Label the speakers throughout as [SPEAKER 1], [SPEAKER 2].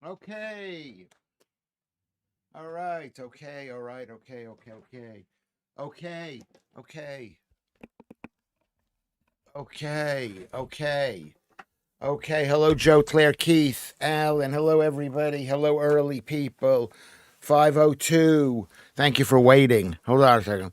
[SPEAKER 1] Okay. All right. Okay. All right. Okay. Okay. Okay. Okay. Okay. Okay. Okay. Okay. Hello, Joe, Claire, Keith, Alan. Hello, everybody. Hello, early people. 5:02. Thank you for waiting. Hold on a second.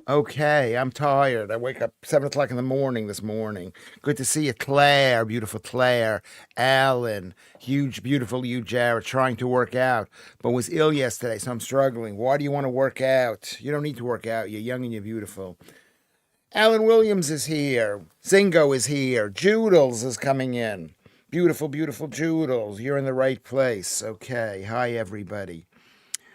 [SPEAKER 1] Okay, I'm tired. I wake up 7 o'clock in the morning this morning. Good to see you, Claire, beautiful Claire, Alan, huge, beautiful you, Jared, trying to work out, but was ill yesterday, so I'm struggling. Why do you want to work out? You don't need to work out. You're young and you're beautiful. Alan Williams is here. Zingo is here. Joodles is coming in. Beautiful, beautiful Joodles. You're in the right place. Okay. Hi, everybody.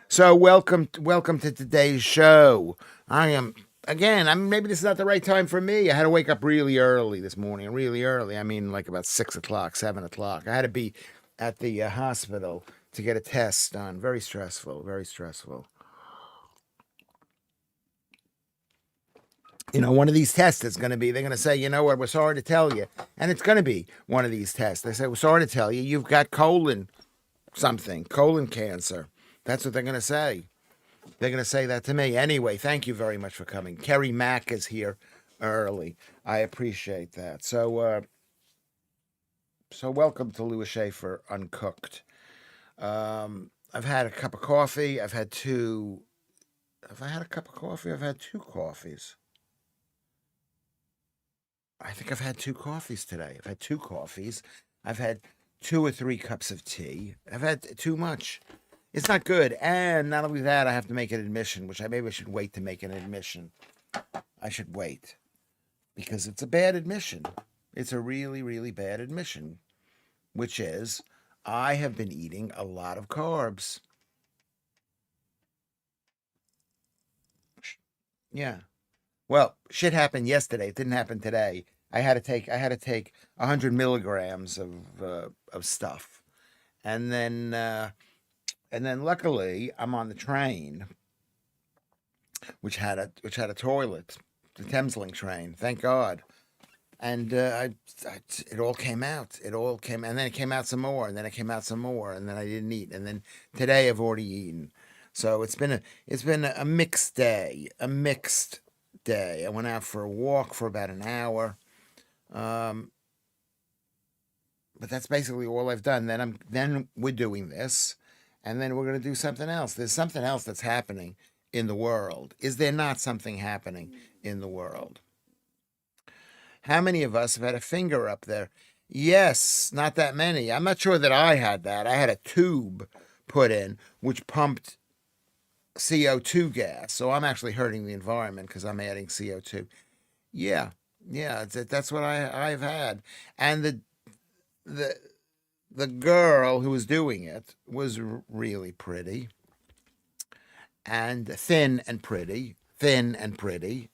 [SPEAKER 1] So welcome to today's show. I am again. I mean, maybe this is not the right time for me. I had to wake up really early this morning. Really early. I mean, like about 6 o'clock, 7 o'clock. I had to be at the hospital to get a test done. Very stressful. Very stressful. One of these tests is going to be. They're going to say, you know what? We're sorry to tell you, and it's going to be one of these tests. They say, we're sorry to tell you, you've got colon cancer. That's what they're going to say. They're going to say that to me. Anyway, thank you very much for coming. Kerry Mack is here early. I appreciate that. So welcome to Lewis Schaffer Uncooked. I've had a cup of coffee. I've had two. Have I had a cup of coffee? I've had two coffees. I think I've had two coffees today. I've had two coffees. I've had 2 or 3 cups of tea. I've had too much. It's not good. And not only that, I have to make an admission, which maybe I should wait to make an admission. I should wait because it's a bad admission. It's a really, really bad admission, which is I have been eating a lot of carbs. Yeah. Well, shit happened yesterday. It didn't happen today. I had to take 100 milligrams of stuff, and then luckily I'm on the train, which had a toilet, the Thameslink train. Thank God. And it all came out. It all came, and then it came out some more, and then it came out some more, and then I didn't eat, and then today I've already eaten. So it's been a mixed day, a mixed day. I went out for a walk for about an hour, um, but that's basically all I've done. Then we're doing this, and then we're going to do something else. There's something else that's happening in the world. Is there not something happening in the world? How many of us have had a finger up there? Yes, not that many. I'm not sure that I had that. I had a tube put in which pumped CO2 gas. So I'm actually hurting the environment because I'm adding CO2. Yeah, yeah, that's what I've had. And the the girl who was doing it was really pretty and thin and pretty, thin and pretty,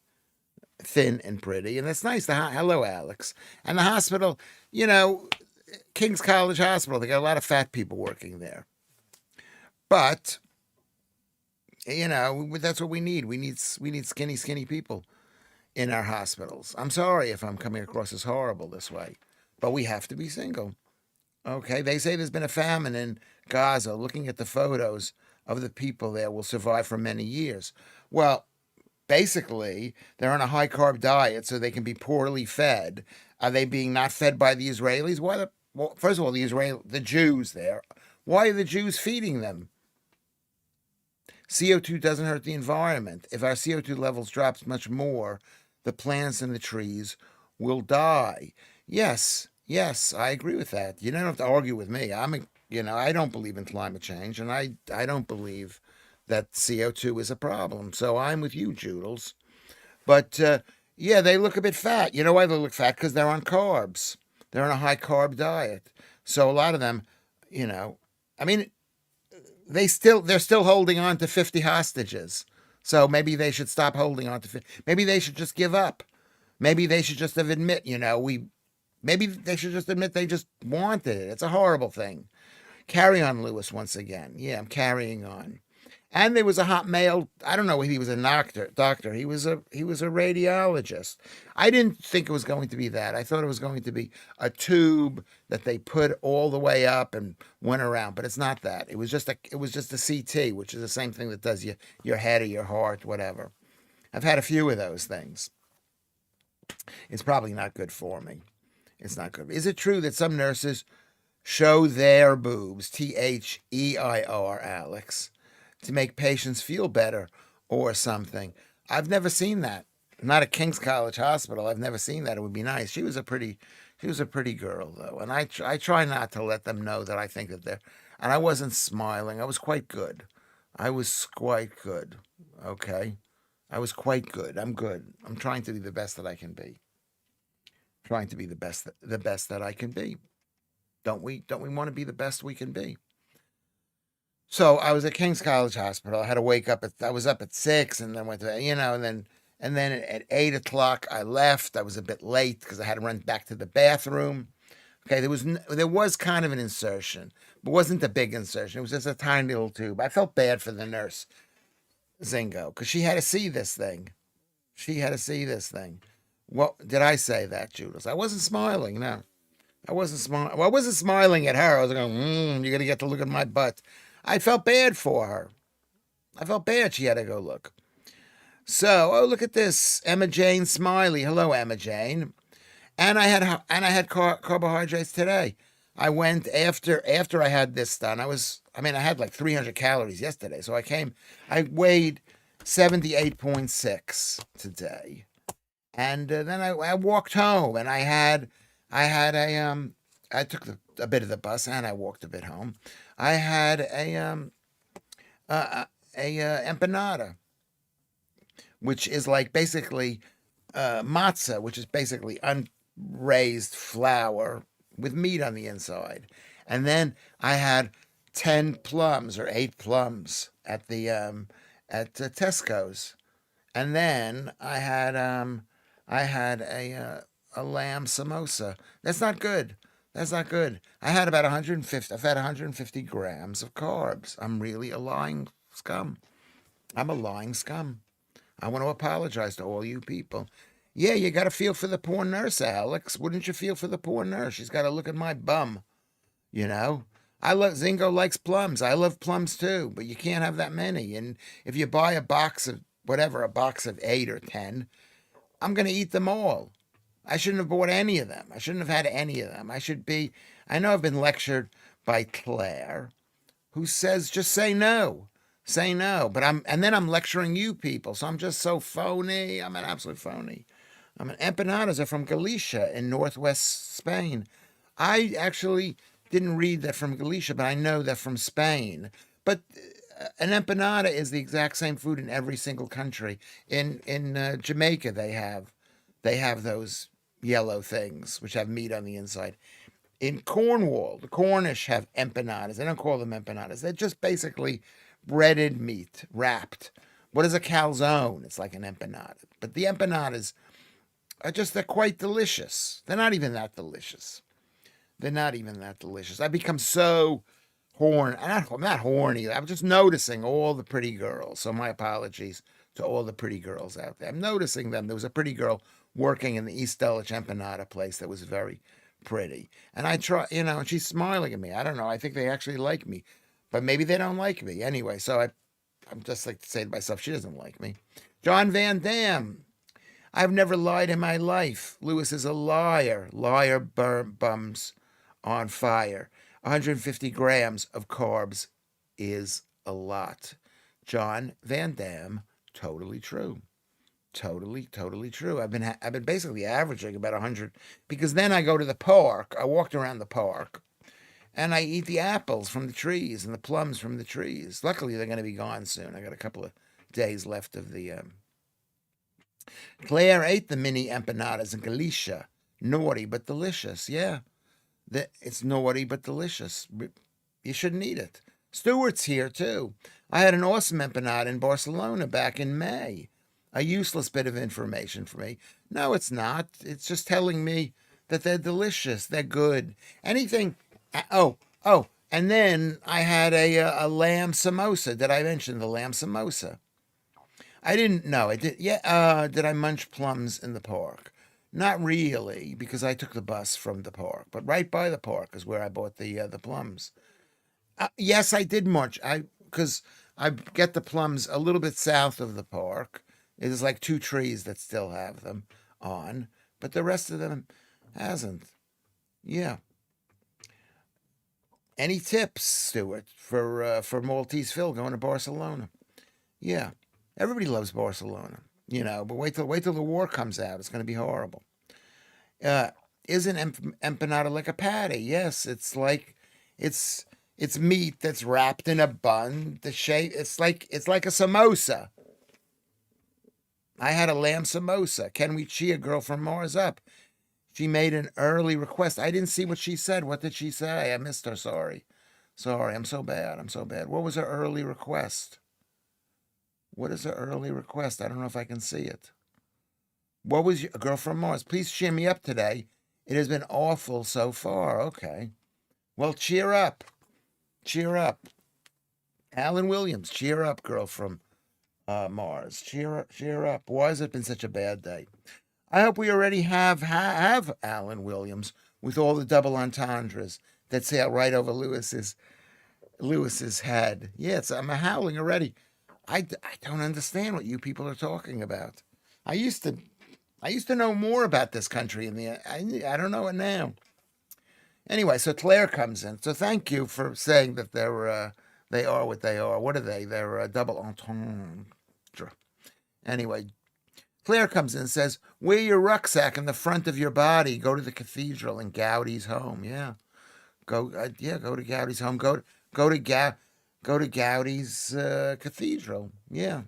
[SPEAKER 1] thin and pretty, and that's nice. Hello, Alex. And the hospital, you know, King's College Hospital. They got a lot of fat people working there, but that's what we need. We need skinny people in our hospitals. I'm sorry if I'm coming across as horrible this way, but we have to be single. Okay, they say there's been a famine in Gaza. Looking at the photos of the people there will survive for many years. Well, basically, they're on a high carb diet so they can be poorly fed. Are they being not fed by the Israelis? Well, first of all, the Jews there. Why are the Jews feeding them? CO2 doesn't hurt the environment. If our CO2 levels drops much more, the plants and the trees will die. Yes, yes, I agree with that. You don't have to argue with me. I don't believe in climate change, and I don't believe that CO2 is a problem. So I'm with you, Joodles. But yeah, they look a bit fat. You know why they look fat? Because they're on carbs. They're on a high carb diet. So a lot of them, you know, I mean, they're still holding on to 50 hostages. So maybe they should stop holding on to 50. Maybe they should just give up. Maybe they should just have admit, maybe they should just admit they just wanted it. It's a horrible thing. Carry on, Lewis, once again. Yeah, I'm carrying on. And there was a hot male. I don't know if he was a doctor. He was a radiologist. I didn't think it was going to be that. I thought it was going to be a tube that they put all the way up and went around. But it's not that. It was just a CT, which is the same thing that does your head or your heart, whatever. I've had a few of those things. It's probably not good for me. It's not good. Is it true that some nurses show their boobs, THEIR, Alex, to make patients feel better or something? I've never seen that. Not at King's College Hospital. I've never seen that. It would be nice. She was a pretty girl though, and I try not to let them know that I think that they're. And I wasn't smiling. I was quite good. I was quite good. Okay, I was quite good. I'm good. I'm trying to be the best that I can be. Trying to be the best that I can be. Don't we? Don't we want to be the best we can be? So I was at King's College Hospital. I had to wake up I was up at 6 and then went to, and then at 8 o'clock I left. I was a bit late because I had to run back to the bathroom. Okay, there was kind of an insertion, but it wasn't a big insertion. It was just a tiny little tube. I felt bad for the nurse, Zingo, because she had to see this thing. She had to see this thing. Well, did I say that, Judas? I wasn't smiling. No, I wasn't smiling. Well, I wasn't smiling at her. I was going, you're gonna get to look at my butt. I felt bad for her. I felt bad she had to go look. So, oh, look at this, Emma Jane Smiley. Hello, Emma Jane. And I had carbohydrates today. I went after I had this done. I had like 300 calories yesterday. So I weighed 78.6 today. And then I walked home and I took a bit of the bus and I walked a bit home. I had a empanada, which is like basically matzah, which is basically unraised flour with meat on the inside. And then I had 10 plums or 8 plums at Tesco's. And then I had a lamb samosa. That's not good. That's not good. I had about 150. I've had 150 grams of carbs. I'm really a lying scum. I'm a lying scum. I want to apologize to all you people. Yeah, you got to feel for the poor nurse, Alex. Wouldn't you feel for the poor nurse? She's got to look at my bum, you know? Zingo likes plums. I love plums too, but you can't have that many. And if you buy a box of whatever, a box of 8 or 10, I'm going to eat them all. I shouldn't have bought any of them. I shouldn't have had any of them. I know I've been lectured by Claire, who says just say no. Say no. And then I'm lecturing you people. So I'm just so phony. I'm an absolute phony. Empanadas are from Galicia in northwest Spain. I actually didn't read that from Galicia, but I know that from Spain. But an empanada is the exact same food in every single country. In Jamaica, they have those yellow things which have meat on the inside. In Cornwall, the Cornish have empanadas. They don't call them empanadas. They're just basically breaded meat wrapped. What is a calzone? It's like an empanada. But the empanadas they're quite delicious. They're not even that delicious. They're not even that delicious. I become so horny. I'm not horny. I'm just noticing all the pretty girls. So my apologies to all the pretty girls out there. I'm noticing them. There was a pretty girl working in the East Dulwich empanada place that was very pretty. And I try, and she's smiling at me. I don't know. I think they actually like me, but maybe they don't like me anyway. So I'm just like to say to myself, she doesn't like me. John Van Dam. I've never lied in my life. Lewis is a liar. Liar bums on fire. 150 grams of carbs is a lot. John Van Dam, totally true. Totally true. I've been basically averaging about 100 because then I go to the park. I walked around the park and I eat the apples from the trees and the plums from the trees. Luckily, they're going to be gone soon. I got a couple of days left of the. Claire ate the mini empanadas in Galicia. Naughty but delicious. Yeah, it's naughty but delicious. You shouldn't eat it. Stuart's here too. I had an awesome empanada in Barcelona back in May. A useless bit of information for me. No, it's not. It's just telling me that they're delicious. They're good. Anything. Oh, And then I had a lamb samosa. Did I mention the lamb samosa? I didn't know. I did. Yeah. Did I munch plums in the park? Not really, because I took the bus from the park. But right by the park is where I bought the plums. Yes, I did munch. Because I get the plums a little bit south of the park. There's like two trees that still have them on, but the rest of them hasn't. Yeah. Any tips, Stuart, for Maltese Phil going to Barcelona? Yeah. Everybody loves Barcelona, but wait till the war comes out. It's going to be horrible. Uh, is an empanada like a patty? Yes, it's it's meat that's wrapped in a bun. The shape it's like a samosa. I had a lamb samosa. Can we cheer girl from Mars up? She made an early request. I didn't see what she said. What did she say? I missed her. Sorry. Sorry. I'm so bad. I'm so bad. What was her early request? What is her early request? I don't know if I can see it. What was your girl from Mars? Please cheer me up today. It has been awful so far. Okay. Well, cheer up. Cheer up. Alan Williams, cheer up, girl from Mars. Cheer up. Why has it been such a bad day? I hope we already have Alan Williams with all the double entendres that sail right over Lewis's head. Yes, I'm a howling already. I don't understand what you people are talking about. I used to I used to know more about this country in I don't know it now. Anyway, so Claire comes in. So thank you for saying that they are what they are. What are they? They're double entendre. Anyway, Claire comes in and says, "Wear your rucksack in the front of your body. Go to the cathedral in Gaudi's home." Yeah, go to Gaudi's home. Go to go to Gaudi's cathedral. Yeah,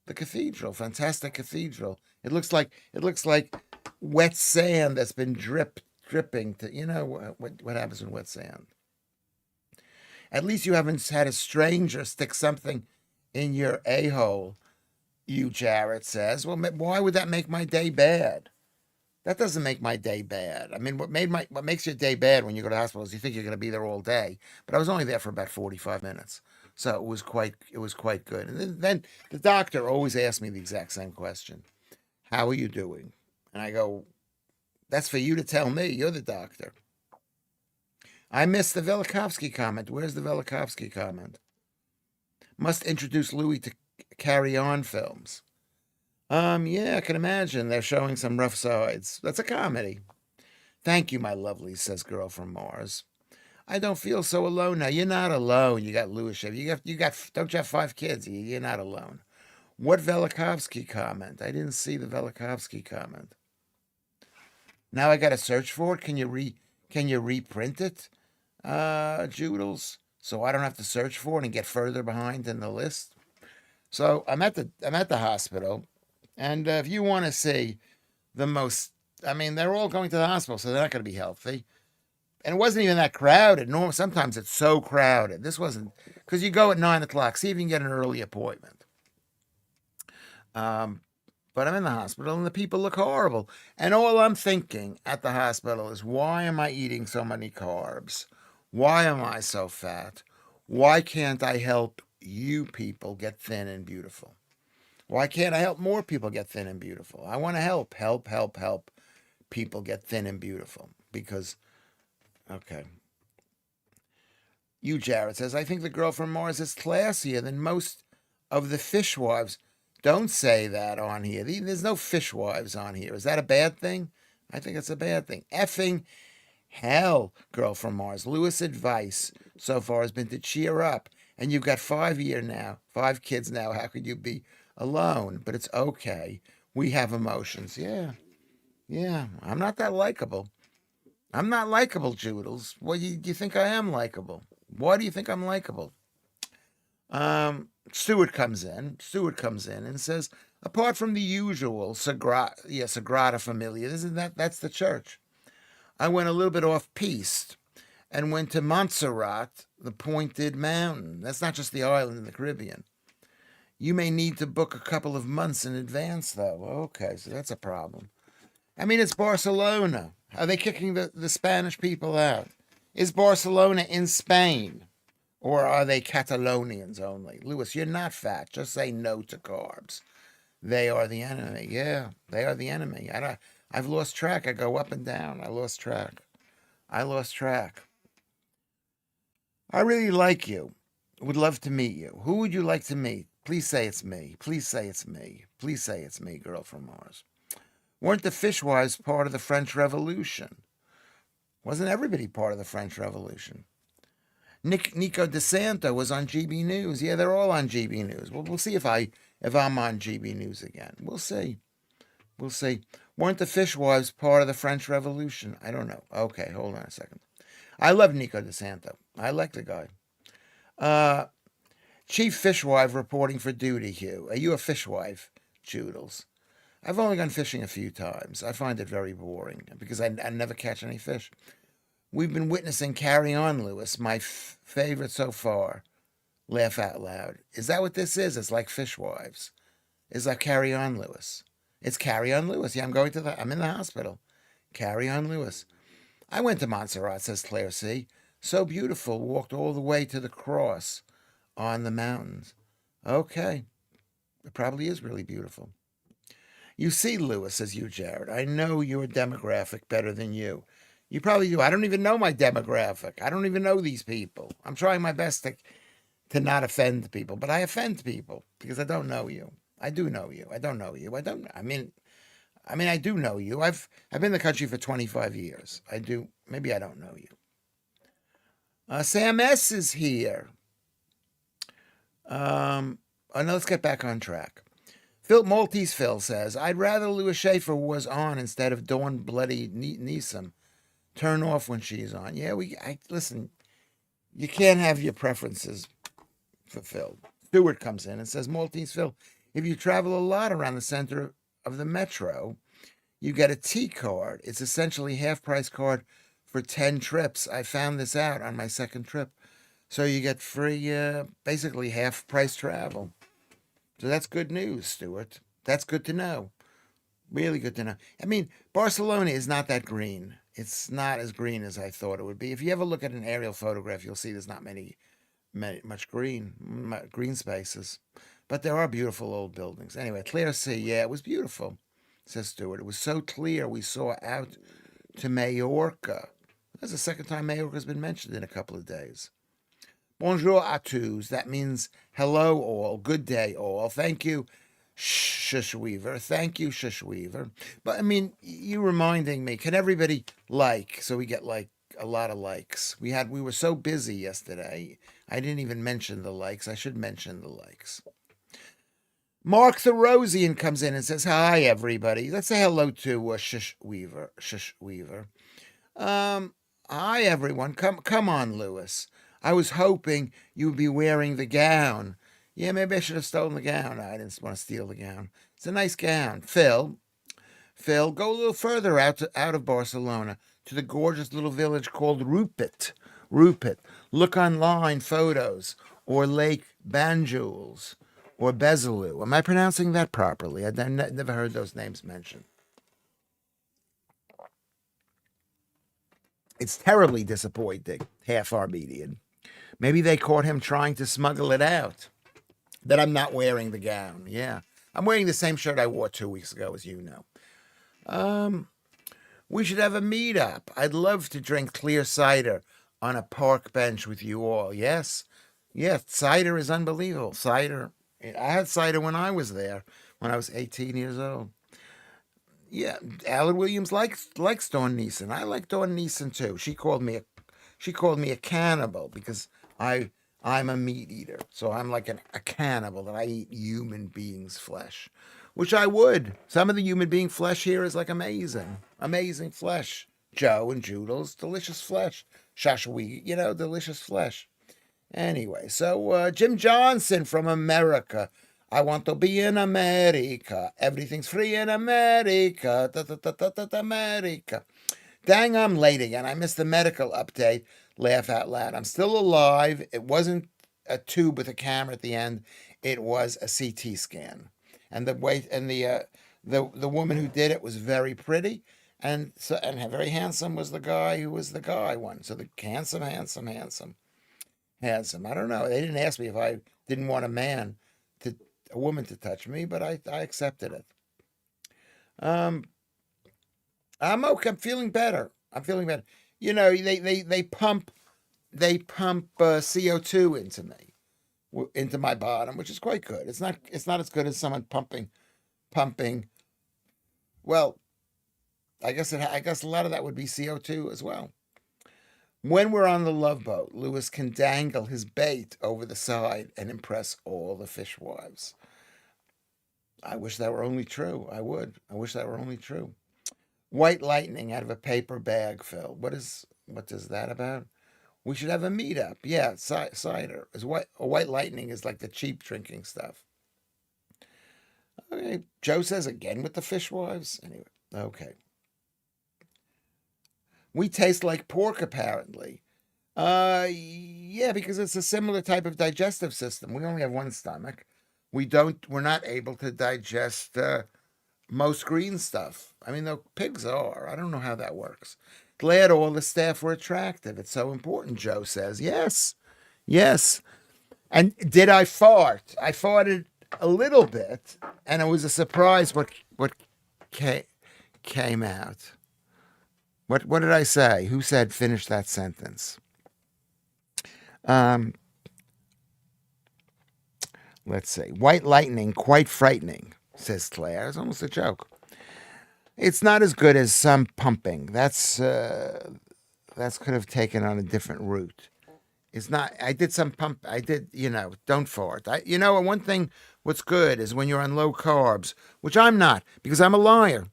[SPEAKER 1] the cathedral, fantastic cathedral. It looks like wet sand that's been dripping to what happens in wet sand. At least you haven't had a stranger stick something in your a hole. You Jarrett says. Well, why would that make my day bad? That doesn't make my day bad. I mean, what makes your day bad when you go to the hospital is you think you're going to be there all day. But I was only there for about 45 minutes, so it was quite good. And then the doctor always asked me the exact same question: "How are you doing?" And I go, "That's for you to tell me. You're the doctor." I missed the Velikovsky comment. Where's the Velikovsky comment? Must introduce Louis to Carry On films. Yeah, I can imagine they're showing some rough sides. That's a comedy. Thank you, my lovely, says girl from Mars. I don't feel so alone now. You're not alone. You got Lewis Schaffer. Don't you have 5 kids? You're not alone. What Velikovsky comment? I didn't see the Velikovsky comment. Now I got to search for it. Can you reprint it, Joodles? So I don't have to search for it and get further behind in the list. So I'm at the hospital, and if you want to see the most, I mean, they're all going to the hospital, so they're not going to be healthy. And it wasn't even that crowded. Sometimes it's so crowded. This wasn't because you go at 9 o'clock. See if you can get an early appointment. Um, but I'm in the hospital, and the people look horrible. And all I'm thinking at the hospital is, why am I eating so many carbs? Why am I so fat? Why can't I help you people get thin and beautiful? Why can't I help more people get thin and beautiful? I want to help people get thin and beautiful because, okay. You, Jared says, I think the girl from Mars is classier than most of the fishwives. Don't say that on here. There's no fishwives on here. Is that a bad thing? I think it's a bad thing. Effing hell, girl from Mars. Lewis' advice so far has been to cheer up. And you've got 5 kids now. How could you be alone? But it's okay. We have emotions. Yeah. Yeah. I'm not that likable. I'm not likable, Joodles. Well, you think I am likable? Why do you think I'm likable? Stewart comes in and says, apart from the usual Sagrada Familia, isn't that's the church. I went a little bit off piste and went to Montserrat, the Pointed Mountain. That's not just the island in the Caribbean. You may need to book a couple of months in advance, though. Okay, so that's a problem. I mean, it's Barcelona. Are they kicking the Spanish people out? Is Barcelona in Spain? Or are they Catalonians only? Lewis, you're not fat. Just say no to carbs. They are the enemy. Yeah, they are the enemy. I've lost track. I go up and down. I lost track. I lost track. I really like you. Would love to meet you. Who would you like to meet? Please say it's me. Please say it's me. Please say it's me, girl from Mars. Weren't the fishwives part of the French Revolution? Wasn't everybody part of the French Revolution? Nico DeSanto was on GB News. Yeah, they're all on GB News. We'll see if I'm on GB News again. We'll see. We'll see. Weren't the fishwives part of the French Revolution? I don't know. Okay, hold on a second. I love Nico DeSanto. I like the guy. Chief fishwife reporting for duty, Hugh. Are you a fishwife, Joodles? I've only gone fishing a few times. I find it very boring because I never catch any fish. We've been witnessing Carry On, Lewis, my favorite so far. Laugh out loud. Is that what this is? It's like fishwives. It's like Carry On, Lewis. It's Carry On, Lewis. Yeah, I'm in the hospital. Carry On, Lewis. I went to Montserrat, says Claire C. So beautiful. Walked all the way to the cross on the mountains. Okay. It probably is really beautiful. You see, Lewis, says you, Jared, I know your demographic better than you. You probably do. I don't even know my demographic. I don't even know these people. I'm trying my best to not offend people, but I offend people because I don't know you. I do know you. I don't know you. I mean, I do know you. I've been in the country for 25 years. I do. Maybe I don't know you. Sam S is here. Now let's get back on track. Maltese Phil says, I'd rather Lewis Schaffer was on instead of Dawn Bloody Neeson. Turn off when she's on. Yeah, listen, you can't have your preferences fulfilled. Stewart comes in and says, Maltese Phil, if you travel a lot around the center of the metro, you get a T card. It's essentially half-price card for 10 trips. I found this out on my second trip. So you get free, basically half-price travel. So that's good news, Stuart. That's good to know. Really good to know. I mean, Barcelona is not that green. It's not as green as I thought it would be. If you ever look at an aerial photograph, you'll see there's not much green spaces. But there are beautiful old buildings. Anyway, Claire C. Yeah, it was beautiful, says Stuart. It was so clear we saw out to Majorca. That's the second time Majorca's been mentioned in a couple of days. Bonjour à tous. That means hello all. Good day all. Thank you, Shushweaver. Thank you, Shushweaver. But I mean, you reminding me, can everybody like? So we get like a lot of likes. We were so busy yesterday. I didn't even mention the likes. I should mention the likes. Mark the Rosian comes in and says, hi, everybody. Let's say hello to Shushweaver. Hi, everyone. Come on, Lewis. I was hoping you would be wearing the gown. Yeah, maybe I should have stolen the gown. I didn't want to steal the gown. It's a nice gown. Phil, go a little further out of Barcelona to the gorgeous little village called Rupit. Look online photos or Lake Banjuls or Bezelou. Am I pronouncing that properly? I've never heard those names mentioned. It's terribly disappointing, half Armenian. Maybe they caught him trying to smuggle it out. That I'm not wearing the gown. Yeah. I'm wearing the same shirt I wore 2 weeks ago, as you know. We should have a meetup. I'd love to drink clear cider on a park bench with you all. Yes. Yes, cider is unbelievable. Cider. I had cider when I was there, when I was 18 years old. Yeah, Alan Williams likes Dawn Neeson. I like Dawn Neeson too. She called me a cannibal because I'm a meat eater. So I'm like a cannibal that I eat human beings' flesh, which I would. Some of the human being flesh here is like amazing. Amazing flesh. Joe and Joodles, delicious flesh. Shashwi, delicious flesh. Anyway, so Jim Johnson from America. I want to be in America. Everything's free in America. America. Dang, I'm late again. I missed the medical update. Laugh out loud. I'm still alive. It wasn't a tube with a camera at the end. It was a CT scan. And the woman who did it was very pretty. And so, and very handsome was the guy who was the guy one. So the handsome, handsome, handsome, handsome. I don't know. They didn't ask me if I didn't want a woman to touch me, but I accepted it. Um, I'm okay. I'm feeling better. I'm feeling better. You know, they pump CO2 into me, into my bottom, which is quite good. It's not as good as someone pumping. Well, I guess a lot of that would be CO2 as well. When we're on the Love Boat, Lewis can dangle his bait over the side and impress all the fishwives. I wish that were only true. I would. I wish that were only true. White lightning out of a paper bag, Phil. What is that about? We should have a meetup. Yeah, cider. A white lightning is like the cheap drinking stuff. Okay. Joe says again with the fishwives. Anyway, okay. We taste like pork apparently. Yeah, because it's a similar type of digestive system. We only have one stomach. We're not able to digest most green stuff. I mean, the pigs are. I don't know how that works. Glad all the staff were attractive. It's so important, Joe says. Yes, yes. And did I fart? I farted a little bit, and it was a surprise what came out. What did I say? Who said finish that sentence? Um, let's see. White lightning, quite frightening, says Claire. It's almost a joke. It's not as good as some pumping. That's could have taken on a different route. It's not. I did some pump. I did. Don't fart. One thing. What's good is when you're on low carbs, which I'm not, because I'm a liar.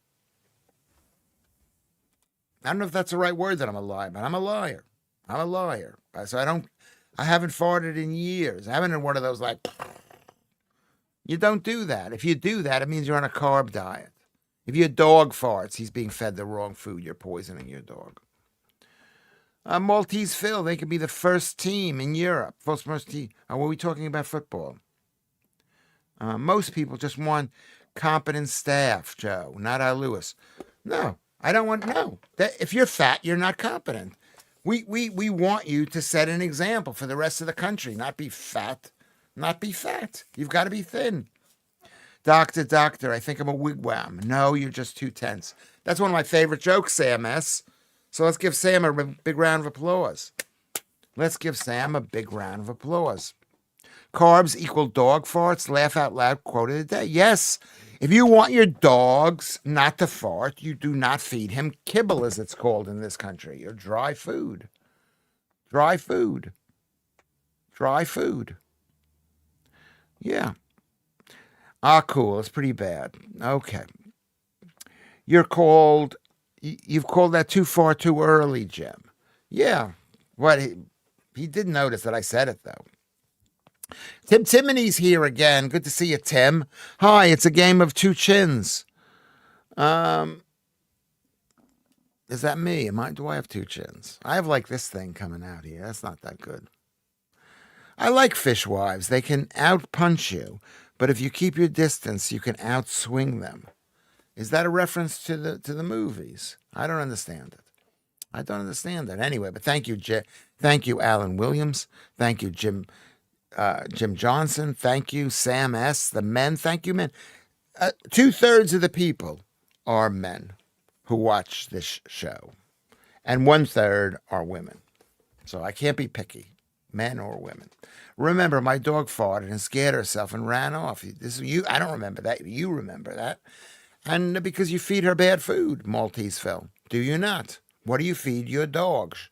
[SPEAKER 1] I don't know if that's the right word that I'm a liar, but I'm a liar. I'm a liar. So I haven't farted in years. I haven't been one of those like. You don't do that. If you do that, it means you're on a carb diet. If your dog farts, he's being fed the wrong food. You're poisoning your dog. Maltese Phil, they could be the first team in Europe. First team. Were we talking about football? Most people just want competent staff, Joe, not our Lewis. No, I don't want, no. If you're fat, you're not competent. We want you to set an example for the rest of the country, not be fat. Not be fat. You've got to be thin. Doctor, I think I'm a wigwam. No, you're just too tense. That's one of my favorite jokes, Sam S. So let's give Sam a big round of applause. Let's give Sam a big round of applause. Carbs equal dog farts. Laugh out loud quote of the day. Yes, if you want your dogs not to fart, you do not feed him kibble, as it's called in this country, or dry food. Dry food. Dry food. Yeah. Cool. It's pretty bad. Okay. You've called that too far too early, Jim. Yeah. What? He did notice that I said it, though. Tim Timony's here again. Good to see you, Tim. Hi, it's a game of two chins. Is that me? Do I have two chins? I have like this thing coming out here. That's not that good. I like fishwives. They can outpunch you, but if you keep your distance, you can outswing them. Is that a reference to the movies? I don't understand it. I don't understand it. Anyway, but thank you, thank you, Alan Williams. Thank you, Jim Johnson. Thank you, Sam S. The men. Thank you, men. 2/3 of the people are men who watch this show, and 1/3 are women. So I can't be picky, men or women. Remember, my dog farted and scared herself and ran off. I don't remember that. You remember that. And because you feed her bad food, Maltese Phil. Do you not? What do you feed your dogs?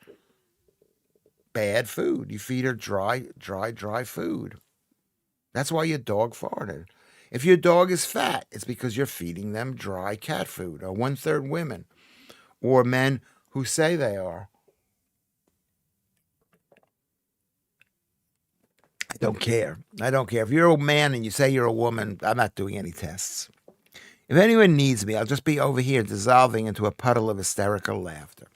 [SPEAKER 1] Bad food. You feed her dry food. That's why your dog farted. If your dog is fat, it's because you're feeding them dry cat food, or 1/3 women, or men who say they are. I don't care. I don't care. If you're a man and you say you're a woman, I'm not doing any tests. If anyone needs me, I'll just be over here dissolving into a puddle of hysterical laughter.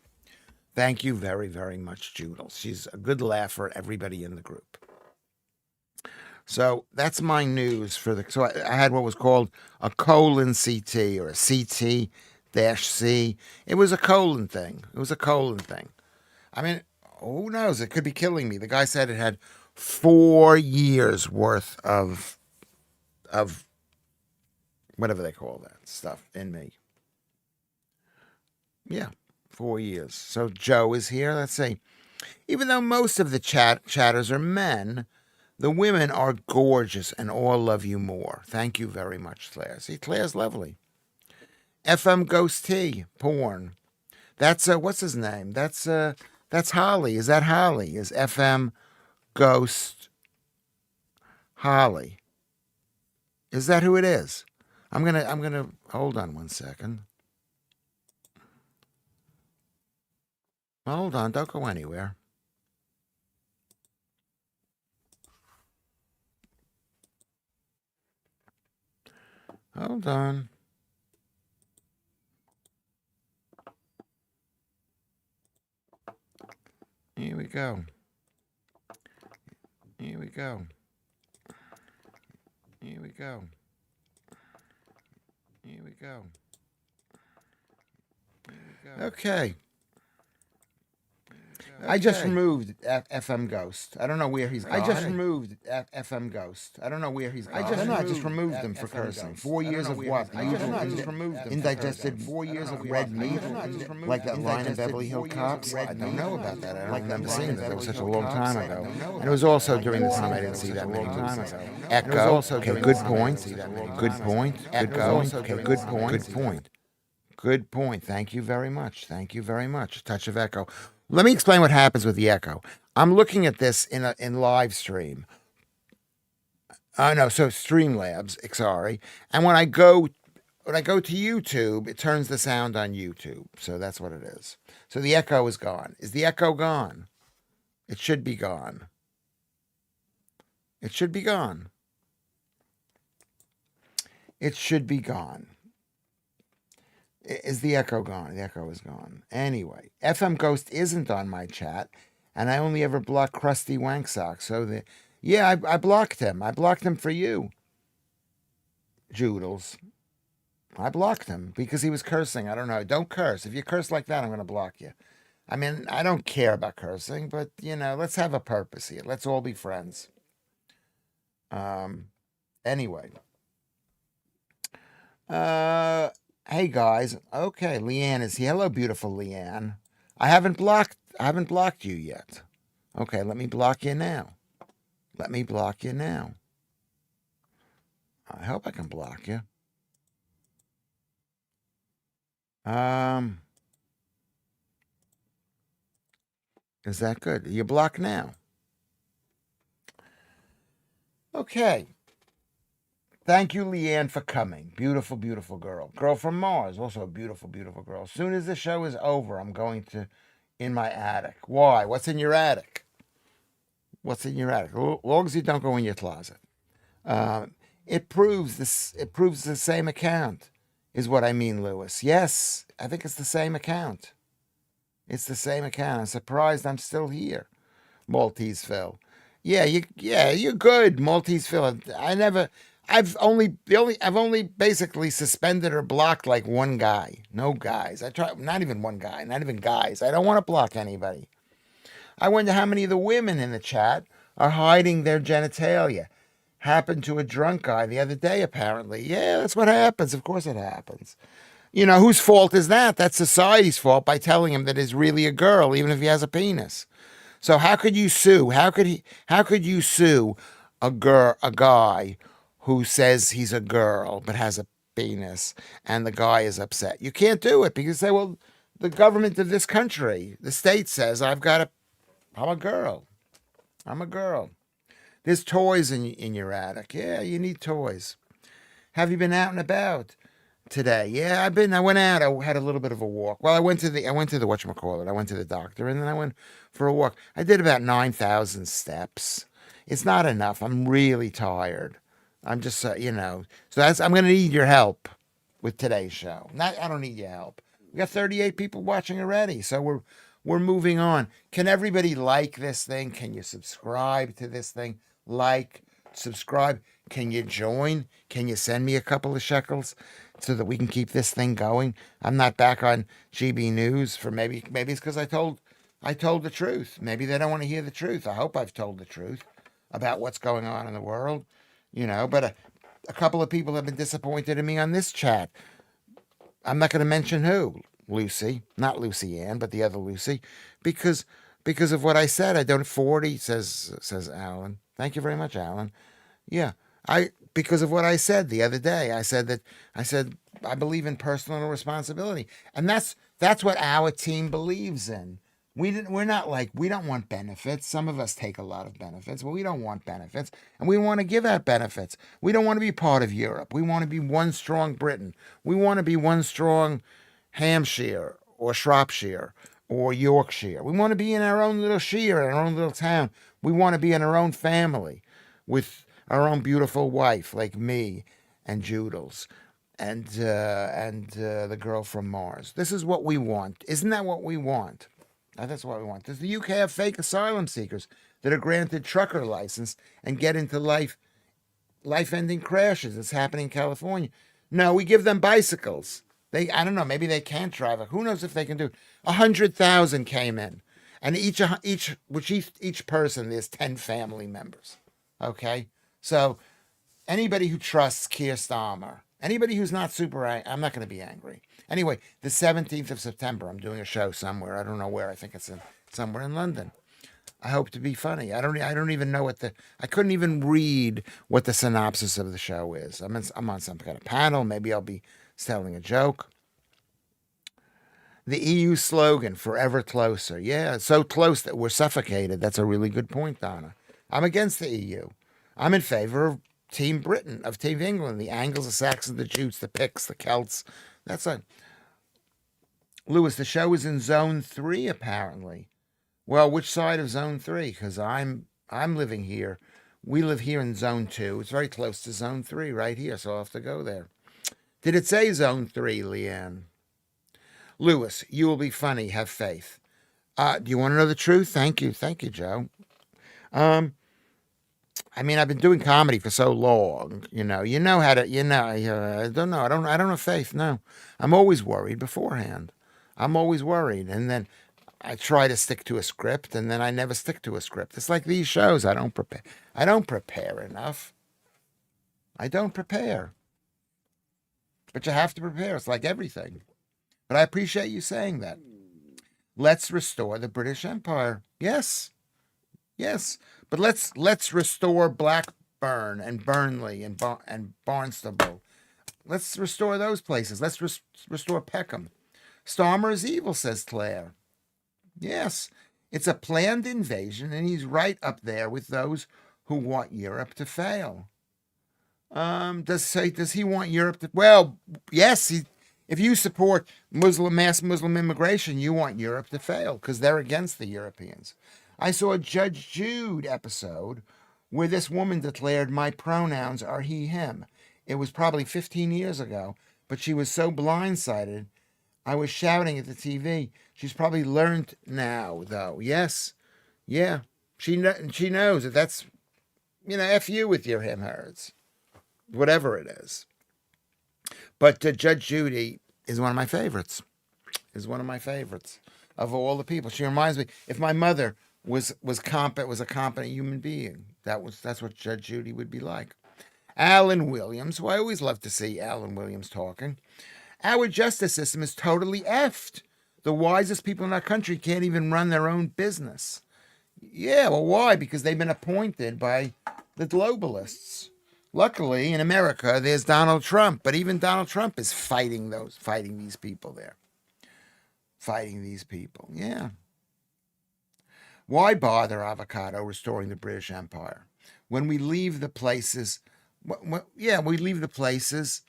[SPEAKER 1] Thank you very, very much, Judel. She's a good laugher, everybody in the group. So that's my news for so I had what was called a colon CT or a CT C. It was a colon thing. It was a colon thing. I mean, who knows? It could be killing me. The guy said it had 4 years worth of whatever they call that stuff in me. Yeah, 4 years. So Joe is here. Let's see. Even though most of the chatters are men, the women are gorgeous and all love you more. Thank you very much, Claire. See, Claire's lovely. FM Ghost T, porn. That's what's his name? That's Holly. Is that Holly? Is FM Ghost Holly? Is that who it is? I'm gonna hold on one second. Hold on, don't go anywhere. Hold on. Here we go. Here we go. Here we go. Here we go. Okay. I just removed FM Ghost. I don't know where he's gone. I just removed FM Ghost. I don't know where he's gone. I just removed him for cursing. 4 years of what? I just removed him. Indigested 4 years of red meat, like that line of Beverly Hills Cops. I don't know about that. I don't remember seeing that. That was such a long time ago. And it was also during the time I didn't see that many movies. Echo. Okay, good point. Good point. Echo. Okay, good point. Good point. Good point. Thank you very much. Thank you very much. Touch of echo. Let me explain what happens with the echo. I'm looking at this in Livestream. No, so Streamlabs, sorry. And when I go to YouTube, it turns the sound on YouTube. So that's what it is. So the echo is gone. Is the echo gone? It should be gone. It should be gone. It should be gone. Is the echo gone? The echo is gone. Anyway, FM Ghost isn't on my chat, and I only ever block Krusty Wanksock. So I blocked him. I blocked him for you, Joodles. I blocked him because he was cursing. I don't know. Don't curse. If you curse like that, I'm going to block you. I mean, I don't care about cursing, but, let's have a purpose here. Let's all be friends. Anyway. Hey guys, okay, Leanne is here. Hello, beautiful Leanne. I haven't blocked you yet. Okay, let me block you now. Let me block you now. I hope I can block you. Is that good? You block now. Okay. Thank you, Leanne, for coming. Beautiful, beautiful girl. Girl from Mars, also a beautiful, beautiful girl. As soon as the show is over, I'm going in my attic. Why? What's in your attic? What's in your attic? As long as you don't go in your closet. It proves the same account, is what I mean, Lewis. Yes, I think it's the same account. It's the same account. I'm surprised I'm still here. Maltese Phil. Yeah, you're good, Maltese Phil. I've only basically suspended or blocked like one guy. No guys. Not even one guy, not even guys. I don't want to block anybody. I wonder how many of the women in the chat are hiding their genitalia. Happened to a drunk guy the other day, apparently. Yeah, that's what happens. Of course it happens. Whose fault is that? That's society's fault by telling him that he's really a girl, even if he has a penis. So how could you sue? How could you sue a guy who says he's a girl but has a penis and the guy is upset? You can't do it because the government of this country, the state says I'm a girl. I'm a girl. There's toys in your attic. Yeah, you need toys. Have you been out and about today? Yeah, I went out. I had a little bit of a walk. Well, I went to the whatchamacallit. I went to the doctor and then I went for a walk. I did about 9,000 steps. It's not enough. I'm really tired. I'm just, so I'm going to need your help with today's show. I don't need your help. We got 38 people watching already, so we're moving on. Can everybody like this thing? Can you subscribe to this thing? Like, subscribe? Can you join? Can you send me a couple of shekels so that we can keep this thing going? I'm not back on GB News for maybe it's because I told the truth. Maybe they don't want to hear the truth. I hope I've told the truth about what's going on in the world, But a couple of people have been disappointed in me on this chat. I'm not going to mention who. Lucy, not Lucy Ann, but the other Lucy, because of what I said. I don't 40 says Alan. Thank you very much, Alan. Yeah, because of what I said the other day. I said I believe in personal responsibility, and that's what our team believes in. We're not like, we don't want benefits. Some of us take a lot of benefits, but we don't want benefits, and we want to give out benefits. We don't want to be part of Europe. We want to be one strong Britain. We want to be one strong Hampshire or Shropshire or Yorkshire. We want to be in our own little shire, in our own little town. We want to be in our own family with our own beautiful wife, like me and Joodles and the girl from Mars. This is what we want. Isn't that what we want? That's what we want. Does the UK have fake asylum seekers that are granted trucker license and get into life-ending crashes? It's happening in California. No, we give them bicycles. I don't know, maybe they can't drive it. Who knows if they can do it? 100,000 came in. And each person, there's 10 family members. Okay? So anybody who trusts Keir Starmer, anybody who's not super angry, I'm not going to be angry. Anyway, the 17th of September, I'm doing a show somewhere. I don't know where. I think it's somewhere in London. I hope to be funny. I don't even know I couldn't even read what the synopsis of the show is. I'm on some kind of panel. Maybe I'll be telling a joke. The EU slogan, forever closer. Yeah, so close that we're suffocated. That's a really good point, Donna. I'm against the EU. I'm in favor of Team Britain, of Team England, the Angles, the Saxons, the Jutes, the Picts, the Celts. That's it. Lewis, the show is in Zone 3, apparently. Well, which side of Zone 3? Because I'm living here. We live here in Zone 2. It's very close to Zone 3 right here, so I'll have to go there. Did it say Zone 3, Leanne? Lewis, you will be funny. Have faith. Do you want to know the truth? Thank you, Joe. I mean, I've been doing comedy for so long. You know how to. I don't know. I don't have faith. No, I'm always worried beforehand. I'm always worried, and then I try to stick to a script, and then I never stick to a script. It's like these shows. I don't prepare. I don't prepare enough. I don't prepare. But you have to prepare. It's like everything. But I appreciate you saying that. Let's restore the British Empire. Yes. But let's restore Blackburn and Burnley and Barnstable. Let's restore those places. Let's restore Peckham. Starmer is evil, says Claire. Yes, it's a planned invasion, and he's right up there with those who want Europe to fail. Does he want Europe to? Well, yes. If you support mass Muslim immigration, you want Europe to fail because they're against the Europeans. I saw a Judge Jude episode where this woman declared, "My pronouns are he, him." It was probably 15 years ago, but she was so blindsided. I was shouting at the TV. She's probably learned now, though. Yes. Yeah. She knows that that's, F you with your him, hers. Whatever it is. But Judge Judy is one of my favorites. Of all the people. She reminds me, if my mother was a competent human being, that's what Judge Judy would be like. Alan Williams, who I always love to see Alan Williams talking. Our justice system is totally effed. The wisest people in our country can't even run their own business. Yeah, well, why? Because they've been appointed by the globalists. Luckily, in America, there's Donald Trump, but even Donald Trump is fighting these people there. Fighting these people, yeah. Why bother, Avocado, restoring the British Empire? When we leave the places, we leave the places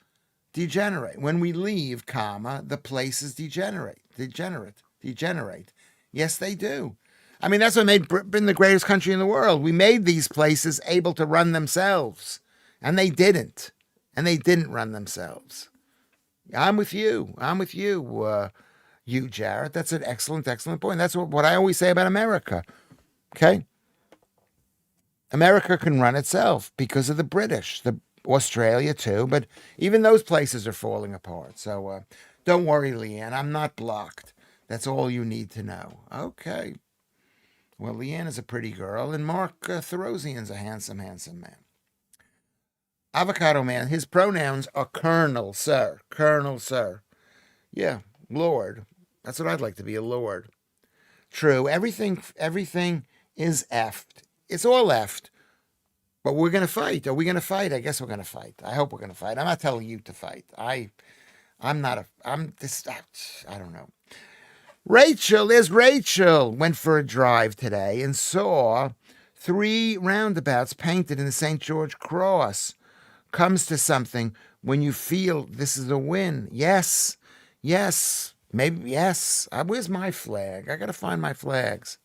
[SPEAKER 1] degenerate. When we leave, the places degenerate. Yes, they do. I mean, that's what made Britain the greatest country in the world. We made these places able to run themselves. And they didn't. And they didn't run themselves. I'm with you. You, Jarrett. That's an excellent point. That's what I always say about America. Okay? America can run itself because of the British, the Australia too, but even those places are falling apart. So don't worry, Leanne. I'm not blocked. That's all you need to know. Okay. Well, Leanne is a pretty girl, and Mark Therosian's a handsome, handsome man. Avocado Man, his pronouns are Colonel, sir. Colonel, sir. Yeah, Lord. That's what I'd like to be, a Lord. True. Everything is effed. It's all effed. But we're gonna fight. Are we gonna fight? I guess we're gonna fight. I hope we're gonna fight. I'm not telling you to fight. I'm not a I'm this I don't know. Rachel is Rachel. Went for a drive today and saw 3 roundabouts painted in the St. George Cross. Comes to something when you feel this is a win. Yes. Yes. Maybe yes. Where's my flag? I gotta find my flags.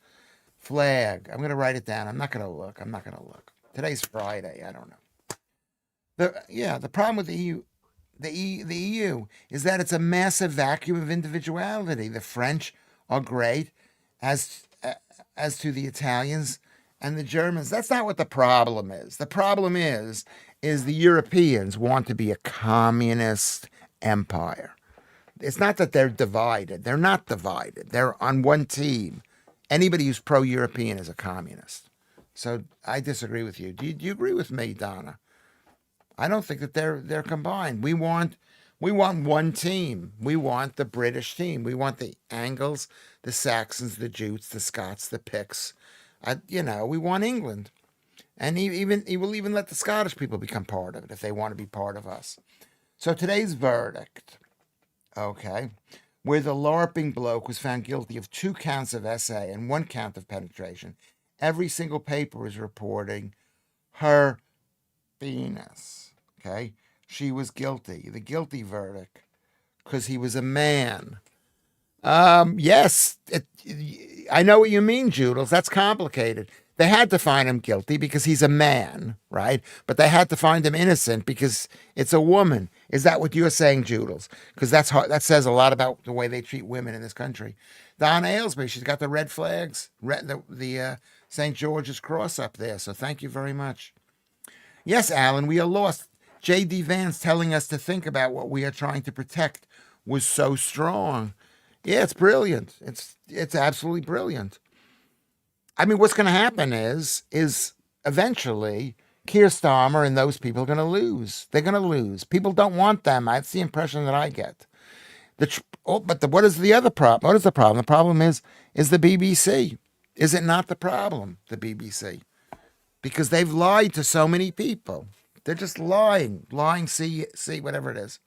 [SPEAKER 1] Flag. I'm gonna write it down. I'm not gonna look. Today's Friday. I don't know. The problem with the EU, the EU is that it's a massive vacuum of individuality. The French are great, as as to the Italians and the Germans. That's not what the problem is. The problem is the Europeans want to be a communist empire. It's not that they're divided. They're not divided. They're on one team. Anybody who's pro-European is a communist. So I disagree with you. Do you agree with me, Donna? I don't think that they're combined. We want one team. We want the British team. We want the Angles, the Saxons, the Jutes, the Scots, the Picts. We want England, and he will even let the Scottish people become part of it if they want to be part of us. So today's verdict, okay, where the LARPing bloke was found guilty of 2 counts of SA and 1 count of penetration. Every single paper is reporting her penis. Okay, she was guilty. The guilty verdict, because he was a man. Yes, I know what you mean, Joodles. That's complicated. They had to find him guilty because he's a man, right? But they had to find him innocent because it's a woman. Is that what you're saying, Joodles? Because that's hard, that says a lot about the way they treat women in this country. Don Aylesbury, she's got the red flags, the St. George's Cross up there. So thank you very much. Yes, Alan, we are lost. J.D. Vance telling us to think about what we are trying to protect was so strong. Yeah, it's brilliant. It's absolutely brilliant. I mean, what's going to happen is eventually Keir Starmer and those people are going to lose. They're going to lose. People don't want them. That's the impression that I get. What is the other problem? What is the problem? The problem is the BBC. Is it not the problem, the BBC? Because they've lied to so many people. They're just lying. See, whatever it is.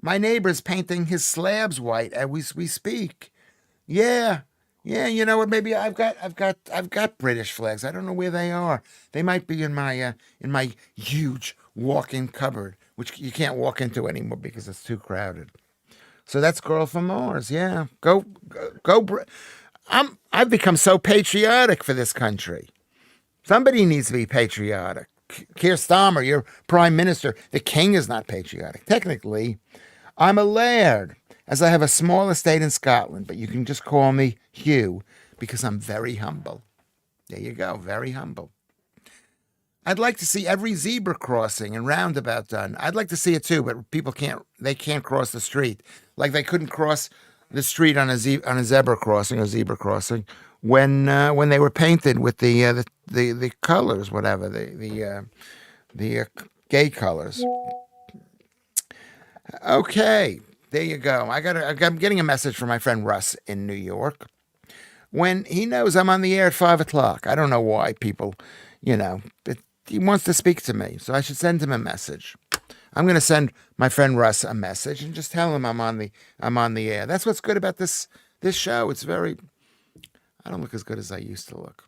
[SPEAKER 1] My neighbor's painting his slabs white as we speak. Yeah. You know what? Maybe I've got British flags. I don't know where they are. They might be in my huge walk-in cupboard, which you can't walk into anymore because it's too crowded. So that's Girl from Mars. Yeah, go. I've become so patriotic for this country. Somebody needs to be patriotic. Keir Starmer, your prime minister. The king is not patriotic. Technically, I'm a laird, as I have a small estate in Scotland, but you can just call me Hugh because I'm very humble. There you go, very humble. I'd like to see every zebra crossing and roundabout done. I'd like to see it too, but people can't cross the street. Like they couldn't cross the street on a zebra crossing when they were painted with the colors, whatever, the gay colors. Okay, there you go. I'm getting a message from my friend Russ in New York. When he knows I'm on the air at 5:00, I don't know why people, but he wants to speak to me, so I should send him a message. I'm going to send my friend Russ a message and just tell him I'm on the air. That's what's good about this show. It's very. I don't look as good as I used to look.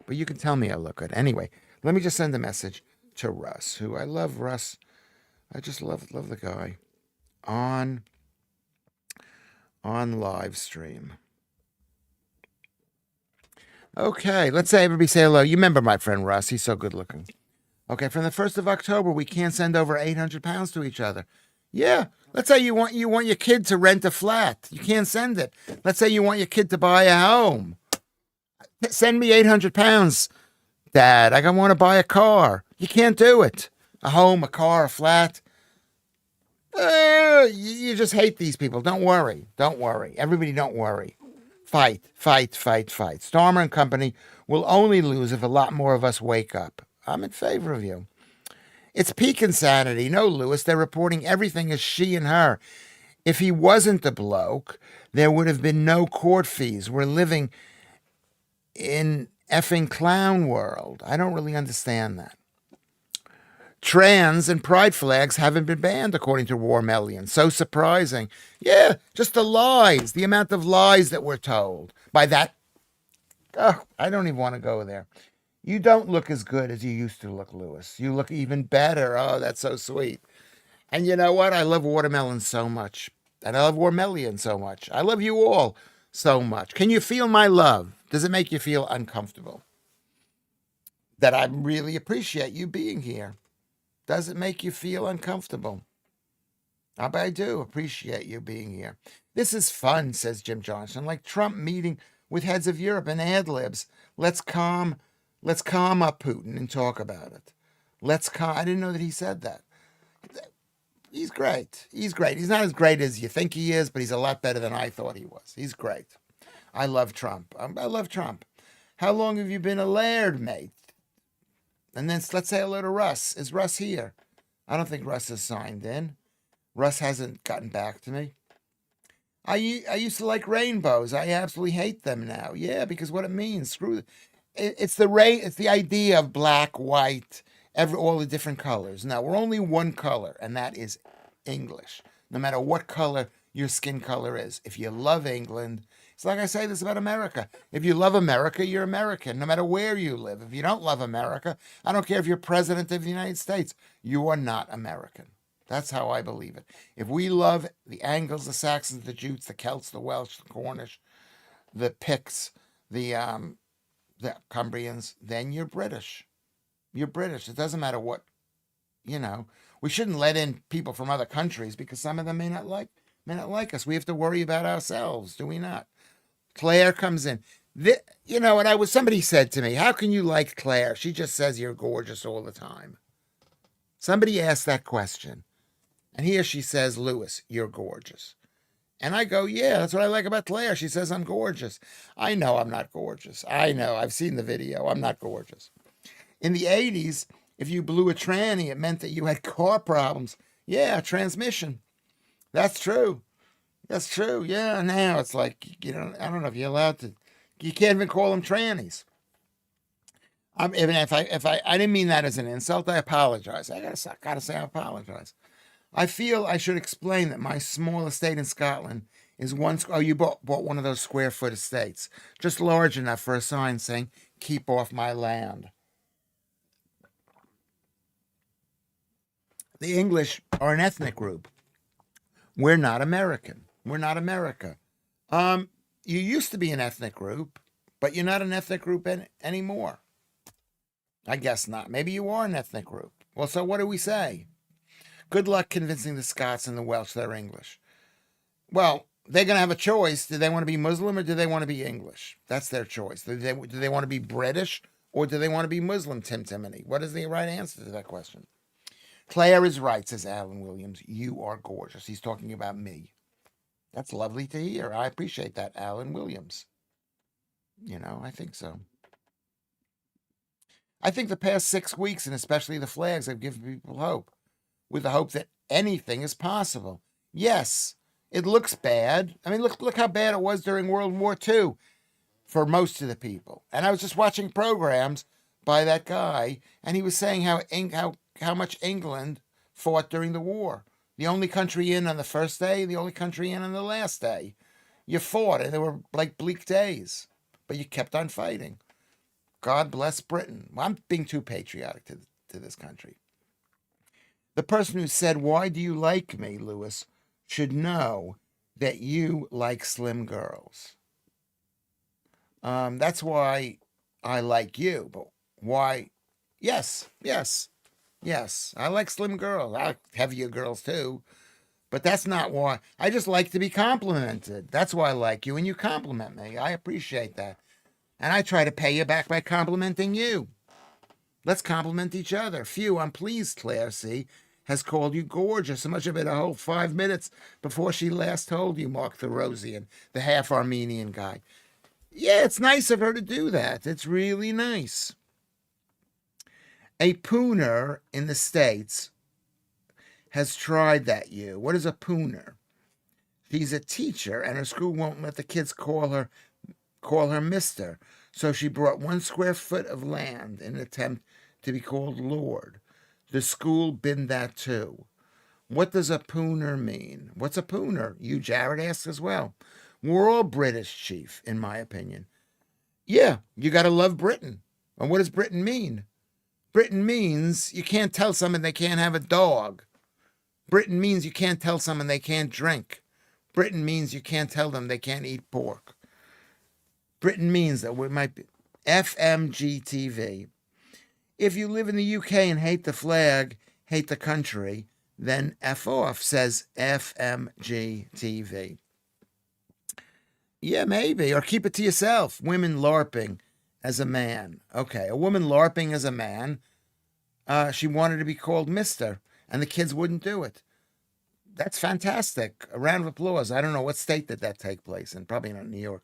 [SPEAKER 1] But you can tell me I look good. Anyway, let me just send a message to Russ, who I love. Russ, I just love the guy on Livestream. Okay, let's say everybody say hello. You remember my friend Russ? He's so good looking. Okay, from the 1st of October, we can't send over 800 pounds to each other. Yeah, let's say you want your kid to rent a flat. You can't send it. Let's say you want your kid to buy a home. Send me 800 pounds, Dad. I want to buy a car. You can't do it. A home, a car, a flat. You just hate these people. Don't worry. Don't worry. Everybody don't worry. Fight, fight, fight, fight. Starmer and company will only lose if a lot more of us wake up. I'm in favor of you. It's peak insanity. No, Lewis, they're reporting everything as she and her. If he wasn't the bloke, there would have been no court fees. We're living in effing clown world. I don't really understand that. Trans and pride flags haven't been banned, according to Warmelian. So surprising. Yeah, just the lies, the amount of lies that we're told by that. Oh, I don't even want to go there. You don't look as good as you used to look, Lewis. You look even better. Oh, that's so sweet. And you know what? I love watermelon so much. And I love Warmelian so much. I love you all so much. Can you feel my love? Does it make you feel uncomfortable? That I really appreciate you being here. Does it make you feel uncomfortable? I do appreciate you being here. This is fun, says Jim Johnson, like Trump meeting with heads of Europe and ad libs. Let's calm up Putin and talk about it. I didn't know that he said that. He's great. He's great. He's not as great as you think he is, but he's a lot better than I thought he was. He's great. I love Trump. I love Trump. How long have you been a laird, mate? And then let's say hello to Russ. Is Russ here? I don't think Russ has signed in. Russ hasn't gotten back to me. I used to like rainbows. I absolutely hate them now. Yeah, because what it means, it's the idea of black, white, all the different colors. Now, we're only one color, and that is English. No matter what color your skin color is. If you love England, it's like I say this about America. If you love America, you're American, no matter where you live. If you don't love America, I don't care if you're president of the United States, you are not American. That's how I believe it. If we love the Angles, the Saxons, the Jutes, the Celts, the Welsh, the Cornish, the Picts, the Cumbrians, then you're British. You're British. It doesn't matter what, we shouldn't let in people from other countries because some of them may not like us. We have to worry about ourselves, do we not? Claire comes in. Somebody said to me, how can you like Claire? She just says you're gorgeous all the time. Somebody asked that question. And here she says, Lewis, you're gorgeous. And I go, yeah, that's what I like about Claire. She says I'm gorgeous. I know I'm not gorgeous. I know. I've seen the video. I'm not gorgeous. In the 80s, if you blew a tranny, it meant that you had car problems. Yeah, transmission. That's true. That's true. Yeah, now it's like, I don't know if you're allowed to. You can't even call them trannies. Even if I didn't mean that as an insult, I apologize. I gotta say I apologize. I feel I should explain that my small estate in Scotland is one. Oh, you bought one of those square foot estates, just large enough for a sign saying "Keep off my land." The English are an ethnic group. We're not American. We're not America. You used to be an ethnic group, but you're not an ethnic group anymore. I guess not. Maybe you are an ethnic group. Well, so what do we say? Good luck convincing the Scots and the Welsh they're English. Well, they're going to have a choice. Do they want to be Muslim or do they want to be English? That's their choice. Do they want to be British or do they want to be Muslim, Tim Timony? What is the right answer to that question? Claire is right, says Alan Williams. You are gorgeous. He's talking about me. That's lovely to hear. I appreciate that, Alan Williams. I think so. I think the past 6 weeks, and especially the flags, have given people hope, with the hope that anything is possible. Yes, it looks bad. I mean, look how bad it was during World War II for most of the people. And I was just watching programs by that guy, and he was saying how much England fought during the war. The only country in on the first day, the only country in on the last day. You fought, and they were like bleak days, but you kept on fighting. God bless Britain. Well, I'm being too patriotic to this country. The person who said, why do you like me, Lewis, should know that you like slim girls. That's why I like you, but why? Yes. I like slim girls. I like heavier girls too, but that's not why. I just like to be complimented. That's why I like you, and you compliment me. I appreciate that. And I try to pay you back by complimenting you. Let's compliment each other. Phew, I'm pleased Claire C. has called you gorgeous. So much of it a whole 5 minutes before she last told you, Mark the Rosian, the half Armenian guy. Yeah, it's nice of her to do that. It's really nice. A pooner in the States has tried that you. What is a pooner? She's a teacher, and her school won't let the kids call her Mister. So she brought 1 square foot of land in an attempt to be called Lord. The school binned that too. What does a pooner mean? What's a pooner? You, Jared, asks as well. We're all British, Chief, in my opinion. Yeah, you got to love Britain. And what does Britain mean? Britain means you can't tell someone they can't have a dog. Britain means you can't tell someone they can't drink. Britain means you can't tell them they can't eat pork. Britain means that we might be FMGTV. If you live in the UK and hate the flag, hate the country, then F off, says FMGTV. Yeah, maybe. Or keep it to yourself. Women LARPing as a man. Okay, a woman LARPing as a man. She wanted to be called Mister, and the kids wouldn't do it. That's fantastic. A round of applause. I don't know what state did that take place in. Probably not New York.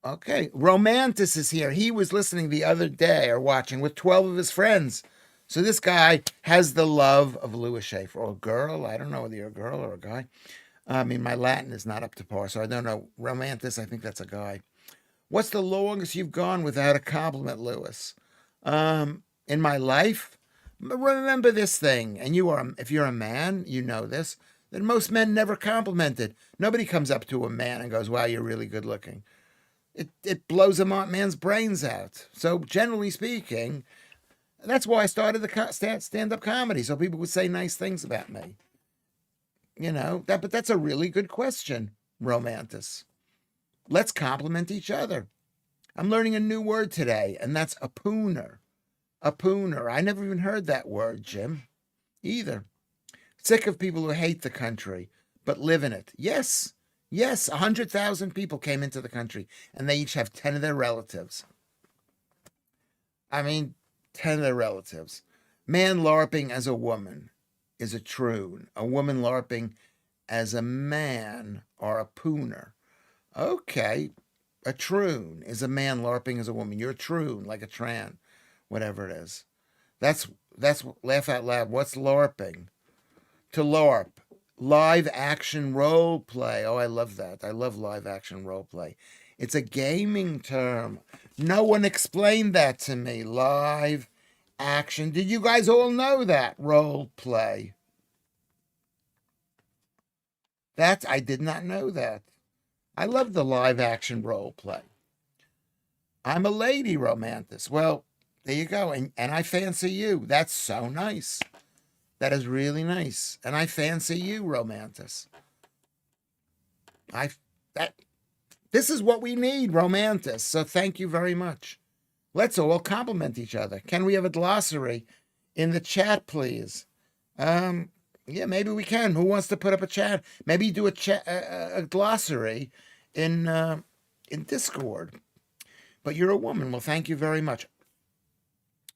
[SPEAKER 1] Okay, Romantis is here. He was listening the other day or watching with 12 of his friends. So this guy has the love of Lewis Schaffer. Or a girl. I don't know whether you're a girl or a guy. I mean, my Latin is not up to par, so I don't know. Romantis, I think that's a guy. What's the longest you've gone without a compliment, Lewis? In my life? Remember this thing, and if you're a man, you know this, that most men never complimented. Nobody comes up to a man and goes, wow, you're really good looking. It blows a man's brains out. So generally speaking, that's why I started the stand-up comedy, so people would say nice things about me. You know, but that's a really good question, Romantis. Let's compliment each other. I'm learning a new word today, and that's a pooner. A pooner. I never even heard that word, Jim, either. Sick of people who hate the country, but live in it. Yes, 100,000 people came into the country, and they each have 10 of their relatives. I mean, 10 of their relatives. Man LARPing as a woman is a troon. A woman LARPing as a man or a pooner. Okay, a troon is a man LARPing as a woman. You're a troon, like a tran, whatever it is. That's laugh out loud. What's LARPing? To LARP. Live action role play. Oh, I love that. I love live action role play. It's a gaming term. No one explained that to me. Live action. Did you guys all know that? Role play. I did not know that. I love the live action role play. I'm a lady, Romantis. Well, there you go. And I fancy you. That's so nice. That is really nice. And I fancy you, Romantis. This is what we need, Romantis. So thank you very much. Let's all compliment each other. Can we have a glossary in the chat, please? Yeah, maybe we can. Who wants to put up a chat? Maybe do a glossary in Discord. But you're a woman. Well, thank you very much.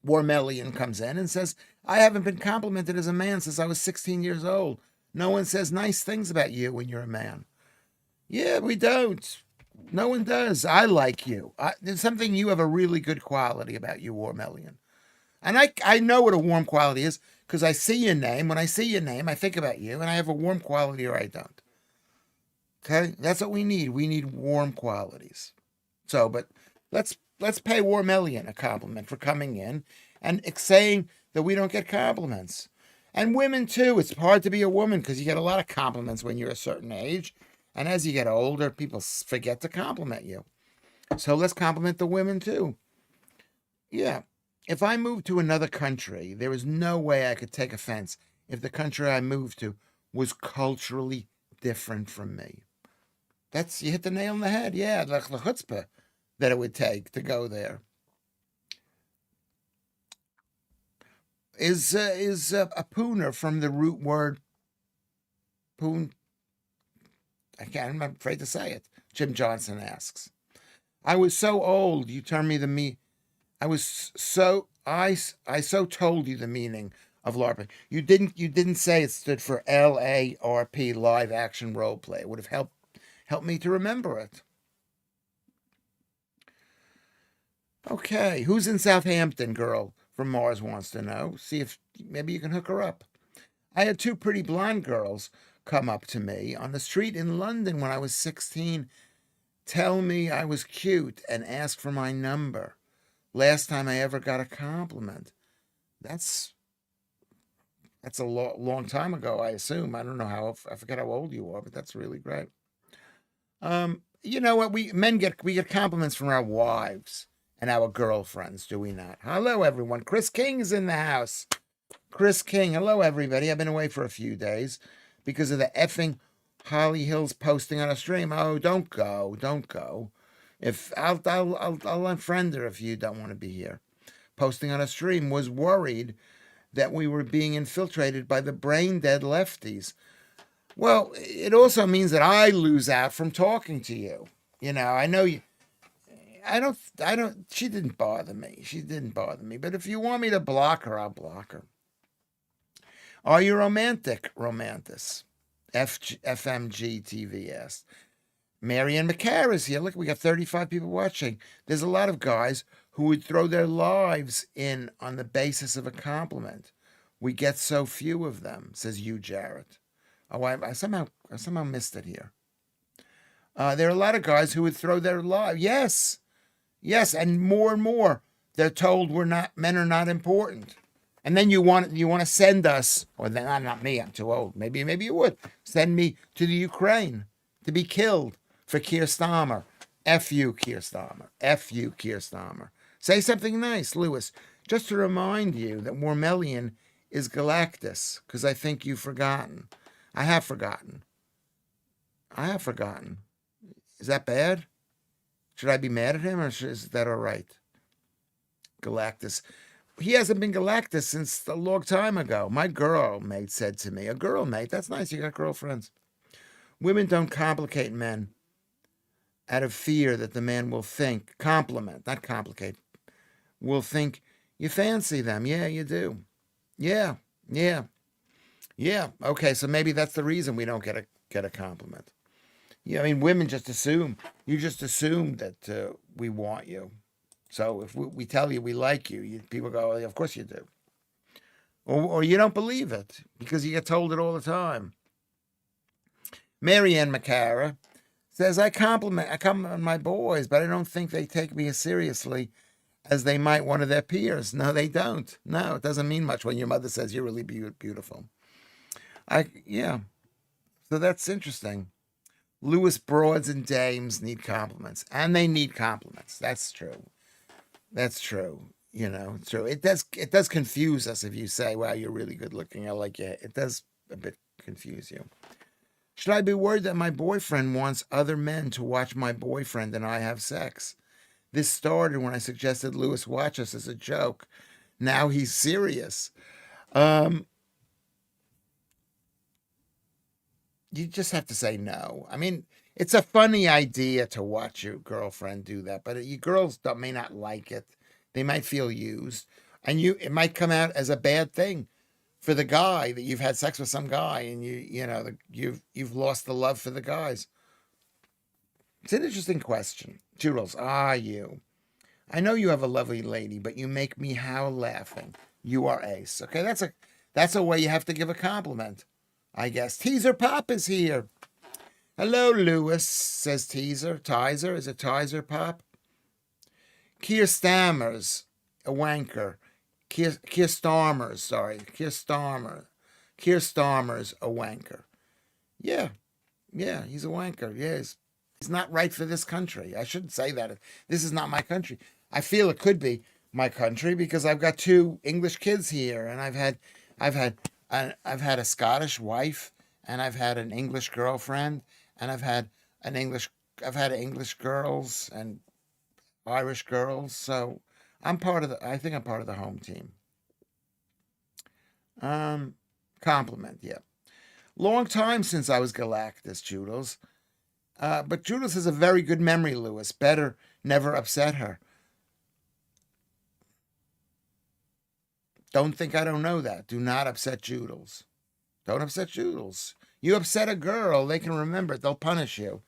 [SPEAKER 1] Warmelian comes in and says, I haven't been complimented as a man since I was 16 years old. No one says nice things about you when you're a man. Yeah, we don't. No one does. I like you. There's something, you have a really good quality about you, Warmelian. And I know what a warm quality is because I see your name. When I see your name, I think about you, and I have a warm quality or I don't. Okay? That's what we need. We need warm qualities. So, but let's pay Warmelian a compliment for coming in and saying that we don't get compliments. And women, too. It's hard to be a woman because you get a lot of compliments when you're a certain age. And as you get older, people forget to compliment you. So let's compliment the women, too. Yeah. If I moved to another country, there is no way I could take offense if the country I moved to was culturally different from me. You hit the nail on the head. Yeah, the chutzpah that it would take to go there. Is a pooner from the root word poon? I'm afraid to say it. Jim Johnson asks. I was so old. You turned me the me. I was so I so told you the meaning of LARPing. You didn't say it stood for LARP, live action role play. It would have helped me to remember it. Okay, who's in Southampton? Girl from Mars wants to know. See if maybe you can hook her up. I had two pretty blonde girls come up to me on the street in London when I was 16, tell me I was cute, and ask for my number. Last time I ever got a compliment. That's that's a long time ago, I assume. I don't know how I forget how old you are, but that's really great. You know what? We get compliments from our wives and our girlfriends, do we not? Hello, everyone. Chris King is in the house. Chris King. Hello, everybody. I've been away for a few days because of the effing Holly Hills posting on a stream. Oh, don't go. Don't go. If I'll unfriend her if you don't want to be here. Posting on a stream, was worried that we were being infiltrated by the brain dead lefties. Well, it also means that I lose out from talking to you. I know you. I don't. She didn't bother me. She didn't bother me. But if you want me to block her, I'll block her. Are you romantic, Romantis? FMG TV asked. Marianne McCarr is here. Look, we got 35 people watching. There's a lot of guys who would throw their lives in on the basis of a compliment. We get so few of them, says you, Jarrett. Oh, I somehow missed it here. There are a lot of guys who would throw their lives. Yes, yes, and more. They're told men are not important. And then you want to send us, or then not me, I'm too old. Maybe you would send me to the Ukraine to be killed for Keir Starmer. F you, Keir Starmer. F you, Keir Starmer. Say something nice, Lewis. Just to remind you that Wormelian is Galactus, because I think you've forgotten. I have forgotten. Is that bad? Should I be mad at him, or is that all right? Galactus. He hasn't been Galactus since a long time ago. My girl mate said to me, a girl mate, that's nice, you got girlfriends. Women don't complicate men out of fear that the man will think, compliment, not complicate, will think you fancy them. Yeah, you do. Yeah. Okay, so maybe that's the reason we don't get a compliment. Yeah, I mean, women just assume. You just assume that we want you. So if we tell you we like you, people go, well, of course you do. Or you don't believe it because you get told it all the time. Marianne McCara says, I compliment my boys, but I don't think they take me as seriously as they might one of their peers. No, they don't. No, it doesn't mean much when your mother says you're really beautiful. Yeah. So that's interesting. Lewis broads and dames need compliments, and they need compliments. That's true. It's true. It does confuse us if you say, wow, you're really good looking. I like you. It does a bit confuse you. Should I be worried that my boyfriend wants other men to watch my boyfriend and I have sex? This started when I suggested Lewis watch us as a joke. Now he's serious. You just have to say no. I mean, it's a funny idea to watch your girlfriend do that, but you girls may not like it. They might feel used, and it might come out as a bad thing for the guy that you've had sex with some guy, and you've lost the love for the guys. It's an interesting question. Toodles, you? I know you have a lovely lady, but you make me howl laughing. You are ace. Okay, that's a way you have to give a compliment, I guess. Teaser Pop is here. Hello, Lewis, says Teaser. Tizer? Is it Tizer Pop? Keir Stammers, a wanker. Keir Starmer's, sorry. Keir Starmer's a wanker. Yeah, he's a wanker. Yes. He's not right for this country. I shouldn't say that. This is not my country. I feel it could be my country because I've got two English kids here, and I've had a Scottish wife, and I've had an English girlfriend, and I've had English girls and Irish girls. So I think I'm part of the home team. Compliment, yeah. Long time since I was Galactus, Choodles. But Judith has a very good memory, Lewis. Better never upset her. Don't think I don't know that. Do not upset Joodles. Don't upset Joodles. You upset a girl, they can remember it. They'll punish you.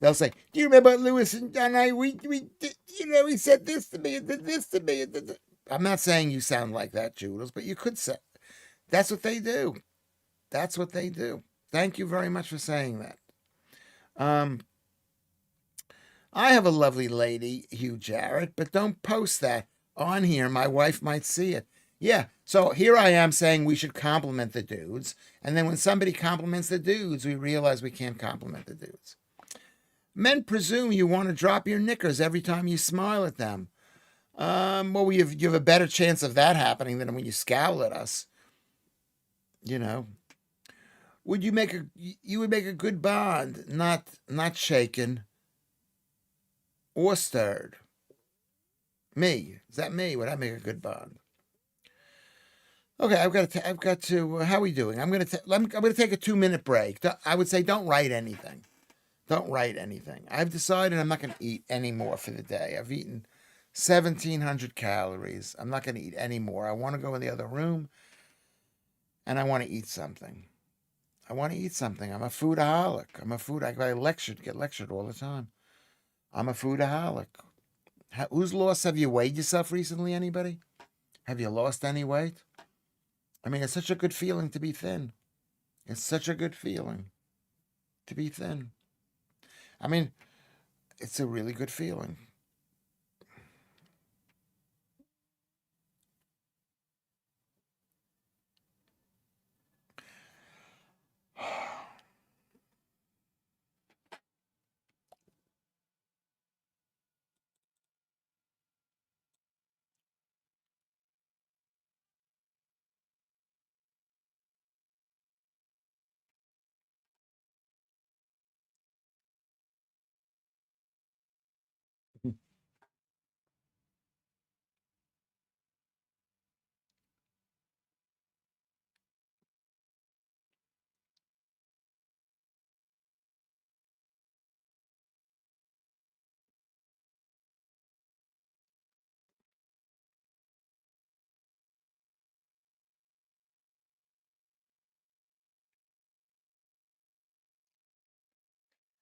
[SPEAKER 1] They'll say, "Do you remember Lewis and I? We did, he said this to me and did this to me." I'm not saying you sound like that, Joodles, but you could say. That's what they do. That's what they do. Thank you very much for saying that. Um, I have a lovely lady, Hugh Jarrett, but don't post that on here. My wife might see it. Yeah, so here I am saying we should compliment the dudes, and then when somebody compliments the dudes, we realize we can't compliment the dudes. Men presume you want to drop your knickers every time you smile at them. Well, you have a better chance of that happening than when you scowl at us. You know, you would make a good bond, not shaken or stirred. Me, is that me? Would I make a good bond? Okay, I've got to. How are we doing? I'm gonna take a 2 minute break. I would say don't write anything. Don't write anything. I've decided I'm not gonna eat any more for the day. I've eaten 1,700 calories. I'm not gonna eat any more. I want to go in the other room, and I want to eat something. I want to eat something. I'm a foodaholic. Get lectured all the time. I'm a foodaholic. Whose loss have you weighed yourself recently? Anybody? Have you lost any weight? I mean, it's such a good feeling to be thin. It's such a good feeling to be thin. I mean, it's a really good feeling.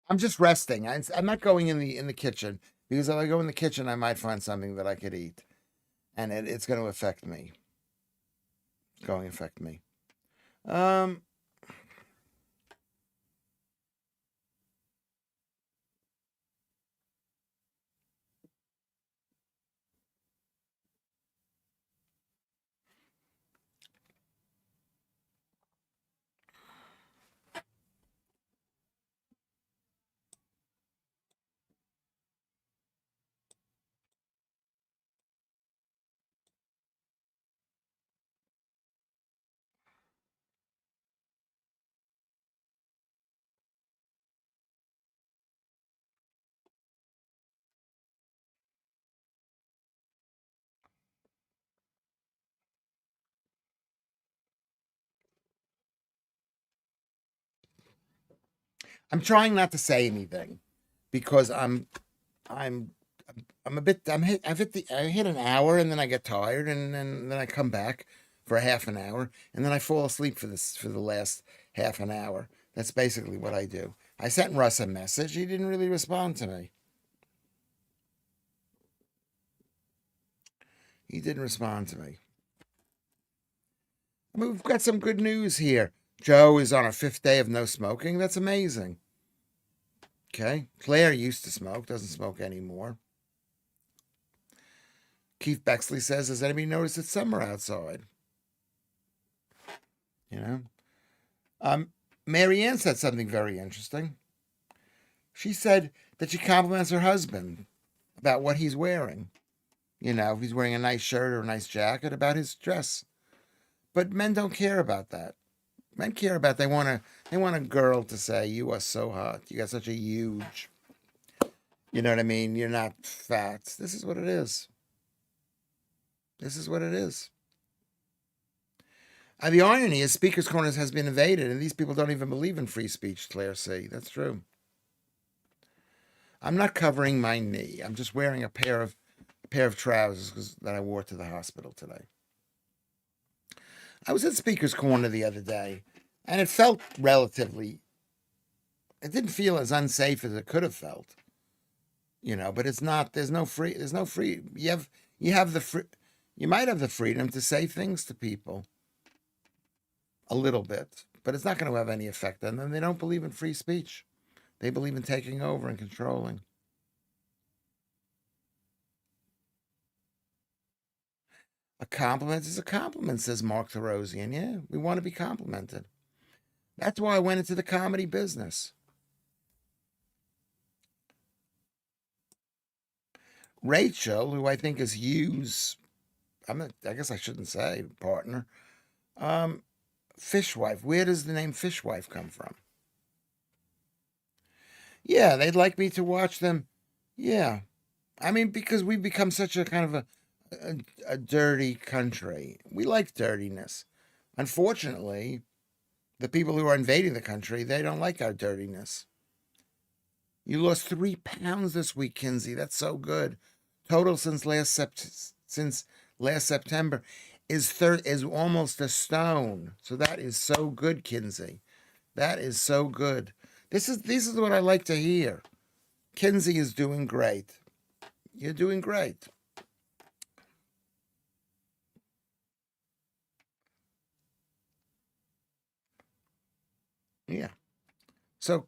[SPEAKER 1] I'm just resting. I'm not going in the kitchen because if I go in the kitchen, I might find something that I could eat, and it's going to affect me. It's going to affect me. Um, I'm trying not to say anything because I'm I'm a bit I hit an hour and then I get tired and then I come back for a half an hour and then I fall asleep for the last half an hour. That's basically what I do. I sent Russ a message. He didn't really respond to me. He didn't respond to me. I mean, we've got some good news here. Joe is on her fifth day of no smoking. That's amazing. Okay. Claire used to smoke, doesn't smoke anymore. Keith Bexley says, "Has anybody noticed it's summer outside?" You know? Marianne said something very interesting. She said that she compliments her husband about what he's wearing. If he's wearing a nice shirt or a nice jacket, about his dress. But men don't care about that. Men care about they want a girl to say, "You are so hot. You got such a huge." You know what I mean? You're not fat. This is what it is. This is what it is. The irony is, Speaker's Corners has been invaded, and these people don't even believe in free speech. Claire C. That's true. I'm not covering my knee. I'm just wearing a pair of trousers that I wore to the hospital today. I was at Speaker's Corner the other day, and it felt relatively. It didn't feel as unsafe as it could have felt, But it's not. There's no free. There's no free. You have the free. You might have the freedom to say things to people a little bit, but it's not going to have any effect on them. They don't believe in free speech. They believe in taking over and controlling. A compliment is a compliment, says Mark Therosian. Yeah, we want to be complimented. That's why I went into the comedy business. Rachel, who I think is Hugh's, I guess I shouldn't say partner, fishwife. Where does the name fishwife come from? Yeah, they'd like me to watch them. Yeah. I mean, because we've become such a kind of a dirty country. We like dirtiness. Unfortunately, the people who are invading the country, they don't like our dirtiness. You lost 3 pounds this week, Kinsey. That's so good. Total since last September is almost a stone. So that is so good, Kinsey. That is so good. This is what I like to hear. Kinsey is doing great. You're doing great. Yeah. So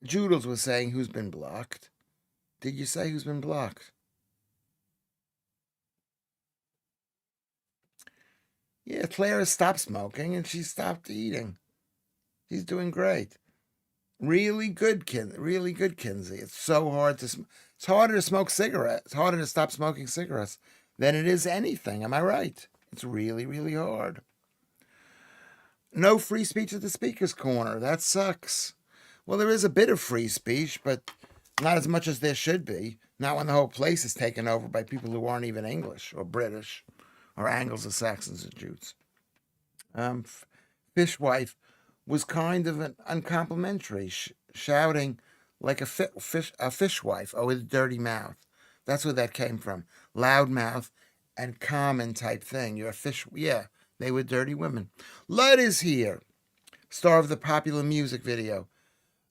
[SPEAKER 1] Joodles was saying who's been blocked. Did you say who's been blocked? Yeah, Claire has stopped smoking and she stopped eating. She's doing great. Really good, Really good, Kinsey. It's so hard to. It's harder to smoke cigarettes. It's harder to stop smoking cigarettes than it is anything. Am I right? It's really, really hard. No free speech at the speaker's corner. That sucks. Well, there is a bit of free speech, but not as much as there should be. Not when the whole place is taken over by people who aren't even English or British or Angles or Saxons or Jutes. Fishwife was kind of an uncomplimentary, shouting like a fishwife. Oh, with a dirty mouth. That's where that came from. Loud mouth and common type thing. You're a fish. Yeah, they were dirty women. Lud is here, star of the popular music video,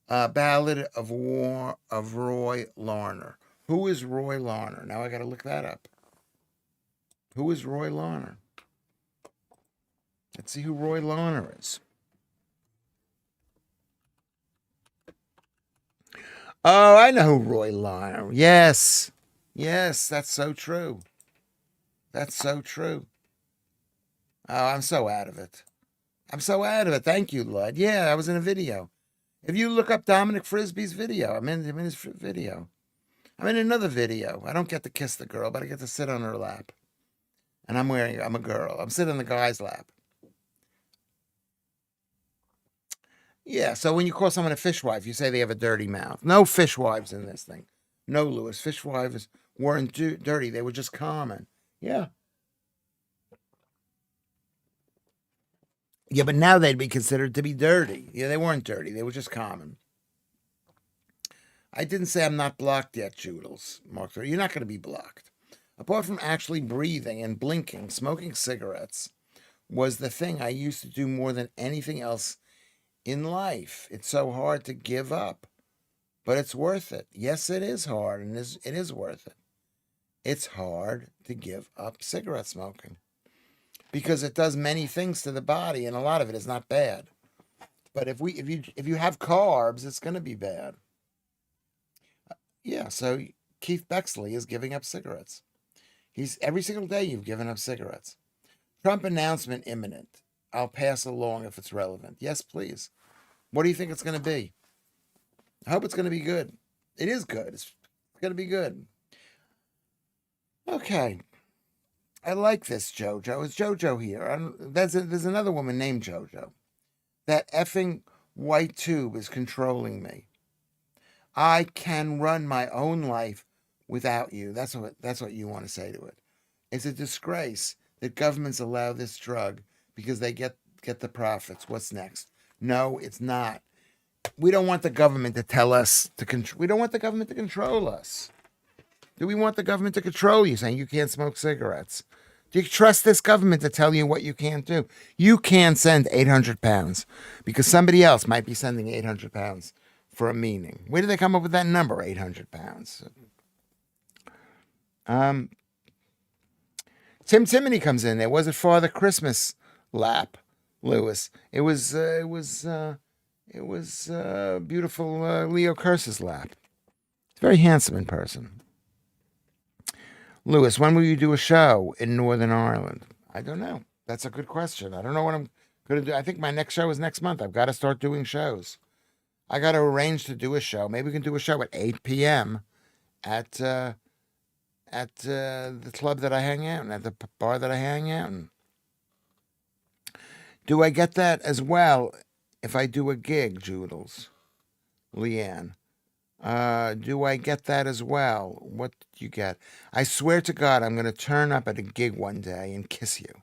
[SPEAKER 1] Ballad of War of Roy Larner. Who is Roy Larner? Now I got to look that up. Who is Roy Larner? Let's see who Roy Larner is. Oh, I know who Roy Larner. Yes. Yes, that's so true. That's so true. Oh, I'm so out of it. I'm so out of it. Thank you, Lud. Yeah, I was in a video. If you look up Dominic Frisby's video, I'm in his video. I'm in another video. I don't get to kiss the girl, but I get to sit on her lap. And I'm a girl. I'm sitting on the guy's lap. Yeah, so when you call someone a fishwife, you say they have a dirty mouth. No fishwives in this thing. No, Lewis. Fishwives weren't dirty. They were just common. Yeah. Yeah, but now they'd be considered to be dirty. Yeah, they weren't dirty. They were just common. I didn't say I'm not blocked yet, Joodles. Mark, you're not going to be blocked. Apart from actually breathing and blinking, smoking cigarettes was the thing I used to do more than anything else in life. It's so hard to give up, but it's worth it. Yes, it is hard, and it is worth it. It's hard to give up cigarette smoking because it does many things to the body, and a lot of it is not bad. But if you have carbs, it's going to be bad. Yeah. So Keith Bexley is giving up cigarettes. He's every single day you've given up cigarettes. Trump announcement imminent. I'll pass along if it's relevant. Yes, please. What do you think it's going to be? I hope it's going to be good. It is good. It's going to be good. Okay. I like this JoJo. Is JoJo here? There's another woman named JoJo. That effing white tube is controlling me. I can run my own life without you. That's what you want to say to it. It's a disgrace that governments allow this drug because they get the profits. What's next? No, it's not. We don't want the government to tell us to control. We don't want the government to control us. Do we want the government to control you, saying you can't smoke cigarettes? Do you trust this government to tell you what you can't do? You can't send 800 pounds because somebody else might be sending 800 pounds for a meeting. Where did they come up with that number, 800 pounds? Um, Tim Timony comes in there. Was it Father Christmas lap, Lewis? It was beautiful Leo Curse's lap. He's a very handsome in person. Lewis, when will you do a show in Northern Ireland? I don't know. That's a good question. I don't know what I'm going to do. I think my next show is next month. I've got to start doing shows. I got to arrange to do a show. Maybe we can do a show at 8 p.m. at the club that I hang out in, at the bar that I hang out in. Do I get that as well if I do a gig, Joodles? Leanne. Do I get that as well? What do you get? I swear to God, I'm going to turn up at a gig one day and kiss you.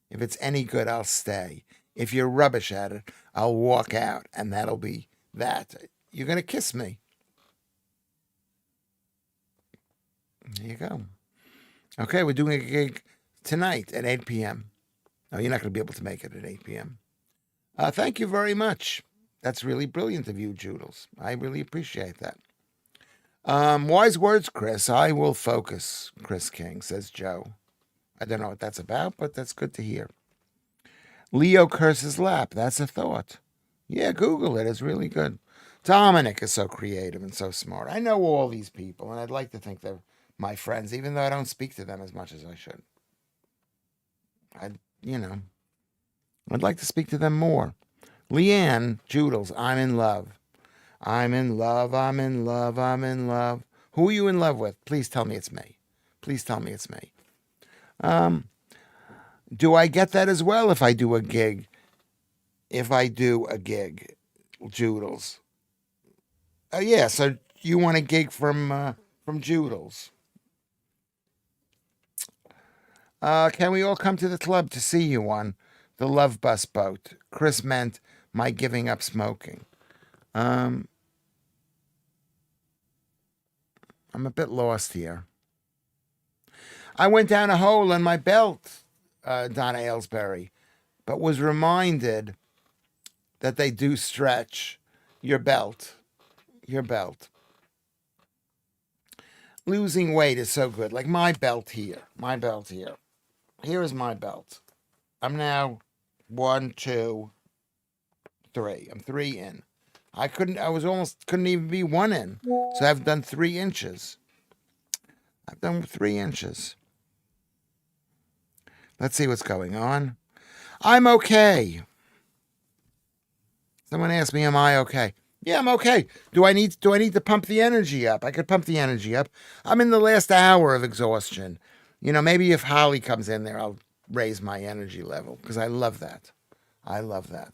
[SPEAKER 1] If it's any good, I'll stay. If you're rubbish at it, I'll walk out, and that'll be that. You're going to kiss me. There you go. Okay, we're doing a gig tonight at 8 p.m. No, you're not going to be able to make it at 8 p.m. Thank you very much. That's really brilliant of you, Joodles. I really appreciate that. Wise words, Chris. I will focus, Chris King, says Joe. I don't know what that's about, but that's good to hear. Leo Curse's lap. That's a thought. Yeah, Google it. It's really good. Dominic is so creative and so smart. I know all these people, and I'd like to think they're my friends, even though I don't speak to them as much as I should. I'd like to speak to them more. Leanne, Joodles, I'm in love. I'm in love, I'm in love, I'm in love. Who are you in love with? Please tell me it's me. Please tell me it's me. Do I get that as well if I do a gig? If I do a gig, Joodles. Yeah, so you want a gig from Joodles. Can we all come to the club to see you on the Love Bus boat? Chris meant my giving up smoking. I'm a bit lost here. I went down a hole in my belt, Donna Aylesbury, but was reminded that they do stretch your belt. Your belt. Losing weight is so good. Like my belt here. My belt here. Here is my belt. I'm now 1, 2, 3. I'm 3 in. I was almost couldn't even be 1 in. So I've done 3 inches. I've done 3 inches. Let's see what's going on. I'm okay. Someone asked me, am I okay? Yeah, I'm okay. Do I need to pump the energy up? I could pump the energy up. I'm in the last hour of exhaustion. Maybe if Holly comes in there, I'll raise my energy level because I love that. I love that.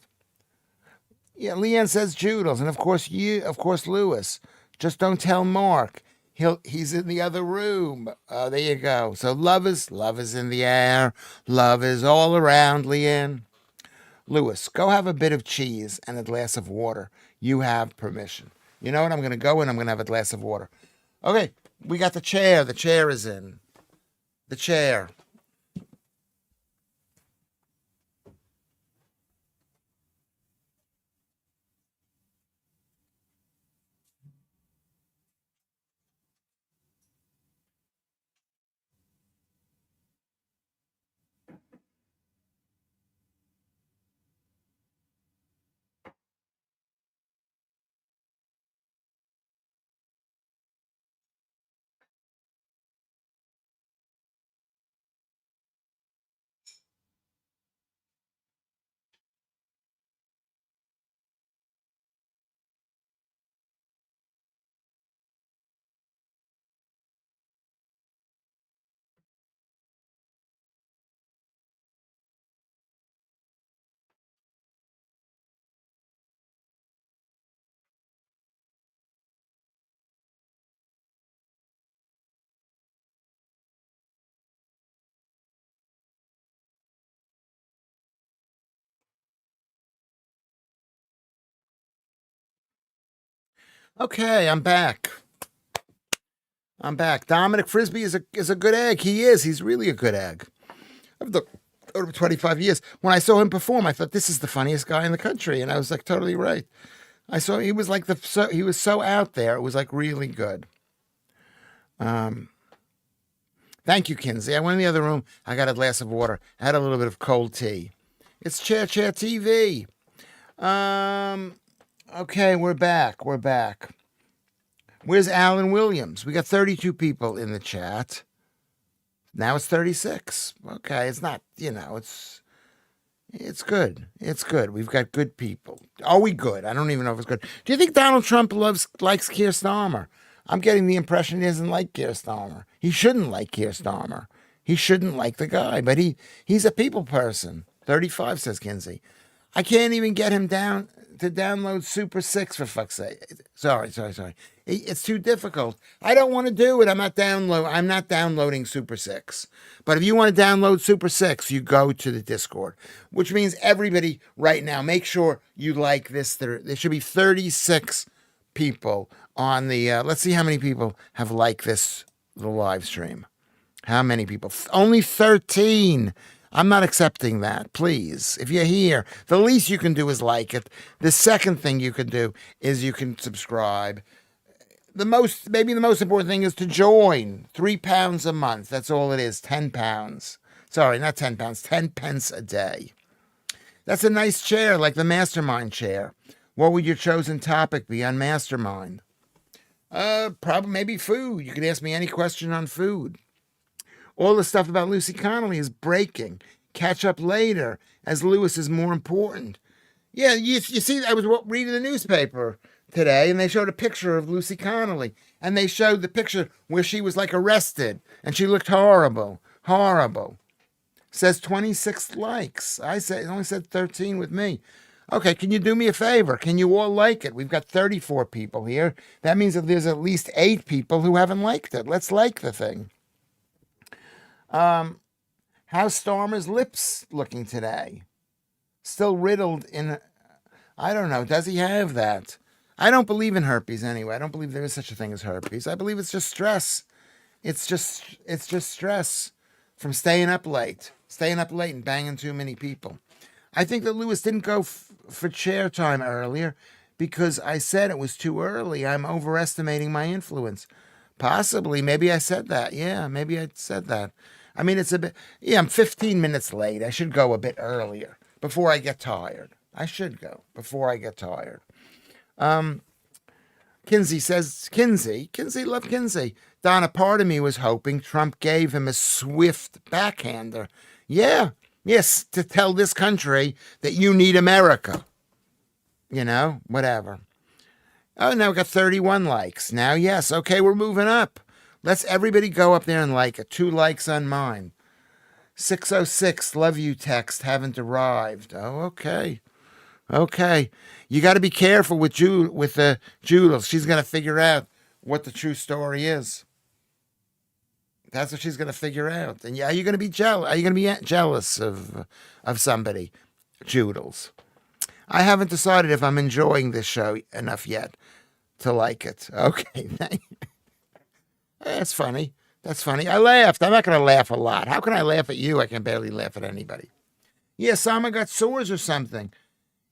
[SPEAKER 1] Yeah, Leanne says Joodles, and of course Lewis. Just don't tell Mark. He's in the other room. Oh, there you go. So love is in the air. Love is all around, Leanne. Lewis, go have a bit of cheese and a glass of water. You have permission. You know what? I'm going to go and I'm going to have a glass of water. Okay, we got the chair. The chair is in. The chair. Okay, I'm back. I'm back. Dominic Frisbee is a good egg. He is. He's really a good egg. I've done over 25 years. When I saw him perform, I thought this is the funniest guy in the country, and I was like totally right. I saw he was like he was so out there. It was like really good. Thank you, Kinsey. I went in the other room. I got a glass of water. I had a little bit of cold tea. It's Chair TV. Okay, we're back. We're back. Where's Alan Williams? We got 32 people in the chat. Now it's 36. Okay, it's not, it's good. It's good. We've got good people. Are we good? I don't even know if it's good. Do you think Donald Trump likes Keir Starmer? I'm getting the impression he doesn't like Keir Starmer. He shouldn't like Keir Starmer. He shouldn't like the guy, but he's a people person. 35, says Kinsey. I can't even get him down to download Super 6, for fuck's sake. Sorry. It's too difficult. I don't want to do it. I'm not downloading Super 6. But if you want to download Super 6, you go to the Discord, which means everybody right now, make sure you like this. There should be 36 people on the, let's see how many people have liked the live stream. How many people? Only 13. I'm not accepting that, please. If you're here, the least you can do is like it. The second thing you can do is you can subscribe. Maybe the most important thing is to join. £3 a month. That's all it is. £10. Sorry, not £10. 10 pence a day. That's a nice chair, like the Mastermind chair. What would your chosen topic be on Mastermind? Probably maybe food. You could ask me any question on food. All the stuff about Lucy Connolly is breaking. Catch up later, as Lewis is more important. Yeah, you see, I was reading the newspaper today, and they showed a picture of Lucy Connolly, and they showed the picture where she was like arrested, and she looked horrible. Says 26 likes. It only said 13 with me. Okay, can you do me a favor? Can you all like it? We've got 34 people here. That means that there's at least 8 people who haven't liked it. Let's like the thing. How's Starmer's lips looking today? Still riddled in, I don't know. Does he have that? I don't believe in herpes anyway. I don't believe there is such a thing as herpes. I believe it's just stress. It's just stress from staying up late and banging too many people. I think that Lewis didn't go for chair time earlier because I said it was too early. I'm overestimating my influence. Possibly. Maybe I said that. Yeah, maybe I said that. I mean, it's a bit, I'm 15 minutes late. I should go a bit earlier before I get tired. I should go before I get tired. Kinsey says, Kinsey, love Kinsey. Donna, part of me was hoping Trump gave him a swift backhander. Yeah, yes, to tell this country that you need America. Whatever. Oh, now we got 31 likes. Now, yes, okay, we're moving up. Let's everybody go up there and like it. 2 likes on mine. 606, love you text, haven't arrived. Oh, okay. Okay. You got to be careful with the Judith. She's going to figure out what the true story is. That's what she's going to figure out. And are you going to be jealous? Are you going to be jealous of somebody? Judith. I haven't decided if I'm enjoying this show enough yet to like it. Okay. That's funny. I laughed. I'm not going to laugh a lot. How can I laugh at you? I can barely laugh at anybody. Yeah, Sama got sores or something.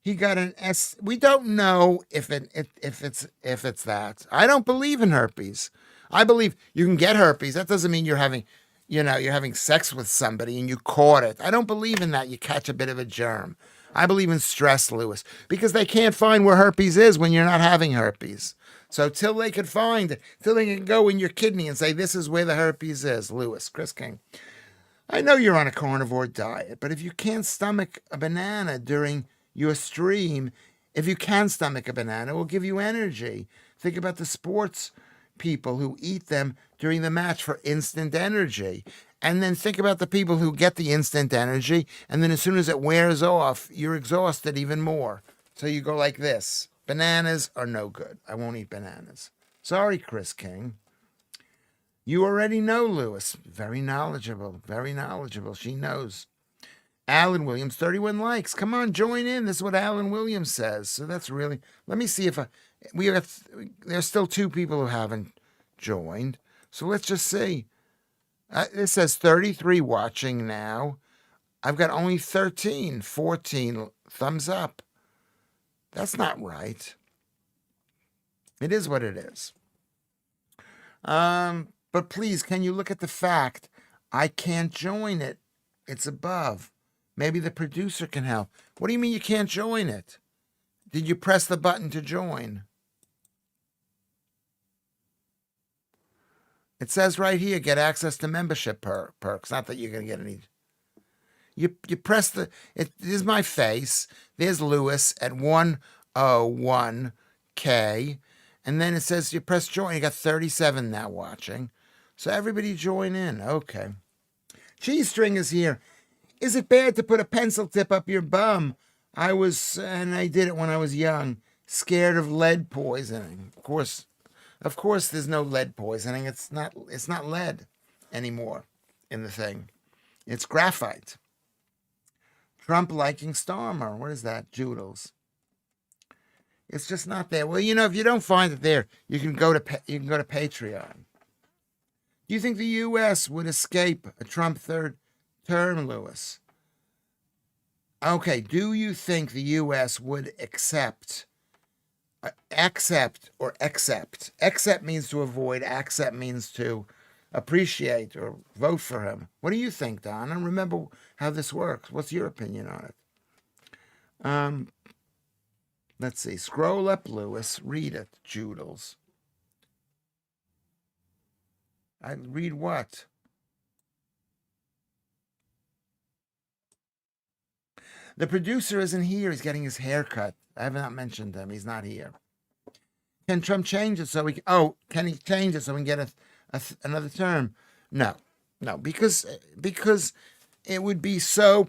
[SPEAKER 1] He got an S. We don't know if it's that. I don't believe in herpes. I believe you can get herpes. That doesn't mean you're having sex with somebody and you caught it. I don't believe in that. You catch a bit of a germ. I believe in stress, Lewis, because they can't find where herpes is when you're not having herpes. So till they can find it, till they can go in your kidney and say, this is where the herpes is, Lewis, Chris King. I know you're on a carnivore diet, but if you can't stomach a banana during your stream, if you can stomach a banana, it will give you energy. Think about the sports people who eat them during the match for instant energy. And then think about the people who get the instant energy, and then as soon as it wears off, you're exhausted even more. So you go like this. Bananas are no good. I won't eat bananas. Sorry, Chris King. You already know, Lewis. Very knowledgeable. She knows. Alan Williams, 31 likes. Come on, join in. This is what Alan Williams says. So that's really... Let me see if There's still 2 people who haven't joined. So let's just see. It says 33 watching now. I've got only 13, 14 thumbs up. That's not right. It is what it is. But please, can you look at the fact I can't join it? It's above. Maybe the producer can help. What do you mean you can't join it? Did you press the button to join? It says right here, get access to membership perks. Not that you're going to get any. You press the, there's my face. There's Lewis at 101K. And then it says you press join. You got 37 now watching. So everybody join in. Okay. Cheese String is here. Is it bad to put a pencil tip up your bum? I did it when I was young. Scared of lead poisoning. Of course, there's no lead poisoning. It's not lead anymore in the thing. It's graphite. Trump liking Starmer. What is that? Joodles. It's just not there. Well, if you don't find it there, you can go to Patreon. Do you think the U.S. would escape a Trump third term, Lewis? Okay. Do you think the U.S. would accept? Accept. Accept means to avoid. Accept means to appreciate or vote for him. What do you think, Don? And remember how this works. What's your opinion on it? Let's see. Scroll up, Lewis. Read it, Joodles. I read what? The producer isn't here. He's getting his hair cut. I have not mentioned him. He's not here. Can Trump change it so we? Can he change it so we can get another term? No, because it would be so.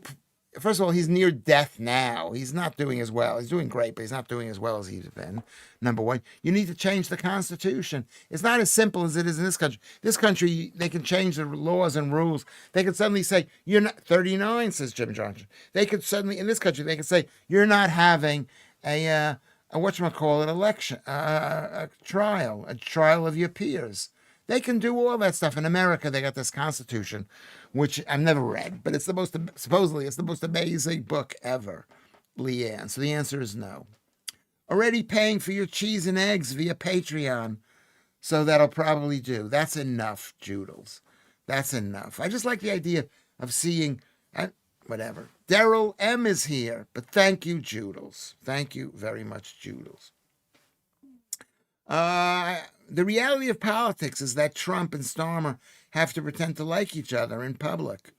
[SPEAKER 1] First of all, he's near death now. He's not doing as well. He's doing great, but he's not doing as well as he's been. Number one, you need to change the Constitution. It's not as simple as it is in this country. This country, they can change the laws and rules. They can suddenly say, you're not 39, says Jim Johnson. They could suddenly, in this country, they could say, you're not having a election, a trial of your peers. They can do all that stuff. In America, they got this Constitution, which I've never read, but supposedly it's the most amazing book ever, Leanne. So the answer is no. Already paying for your cheese and eggs via Patreon, so that'll probably do. That's enough, Joodles. That's enough. I just like the idea of seeing, whatever. Daryl M is here, but thank you, Joodles. Thank you very much, Joodles. The reality of politics is that Trump and Starmer have to pretend to like each other in public.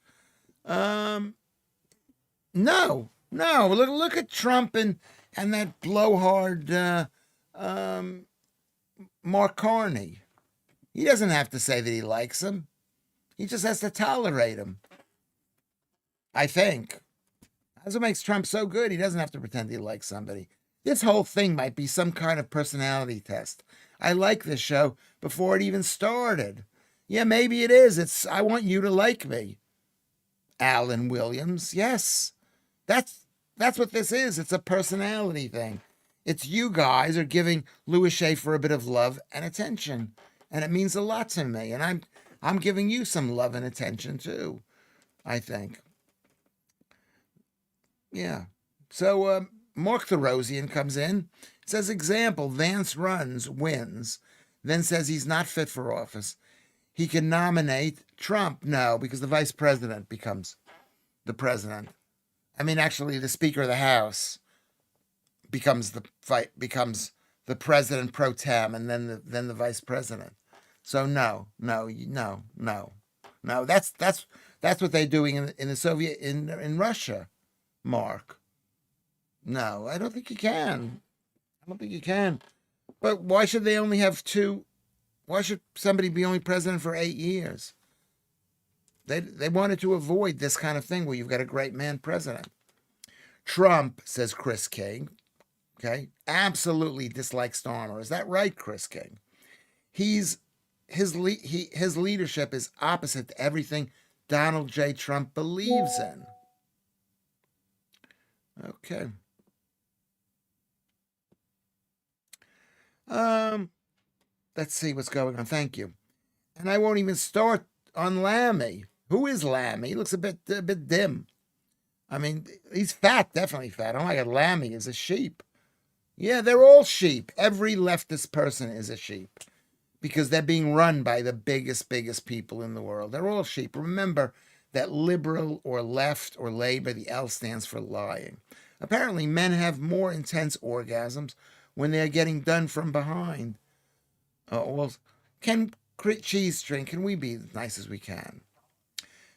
[SPEAKER 1] No. Look at Trump and that blowhard Mark Carney. He doesn't have to say that he likes him. He just has to tolerate him. I think. That's what makes Trump so good. He doesn't have to pretend he likes somebody. This whole thing might be some kind of personality test. I like this show before it even started. Yeah, maybe it is. I want you to like me. Alan Williams. Yes. That's what this is. It's a personality thing. It's you guys are giving Lewis Schaffer a bit of love and attention. And it means a lot to me. And I'm giving you some love and attention too, I think. Yeah. So Mark the Rosian comes in, says, example, Vance runs, wins, then says he's not fit for office. He can nominate Trump. No, because the vice president becomes the president. I mean, actually, the Speaker of the House becomes the president pro tem, and then the vice president. So no. That's what they're doing in the Soviet in Russia, Mark. No, I don't think you can. But why should they only have two? Why should somebody be only president for 8 years? They wanted to avoid this kind of thing where you've got a great man president. Trump, says Chris King, okay, absolutely dislikes Starmer. Is that right, Chris King? His leadership is opposite to everything Donald J. Trump believes in. Okay. Um, let's see what's going on. Thank you. And I won't even start on Lammy. Who is Lammy? He looks a bit dim. I mean, he's fat, definitely fat. Oh my God, Lammy is a sheep. Yeah, they're all sheep. Every leftist person is a sheep because they're being run by the biggest people in the world. They're all sheep. Remember that liberal or left or labor, the L stands for lying. Apparently, men have more intense orgasms when they're getting done from behind. Well, can cheese string, can we be as nice as we can?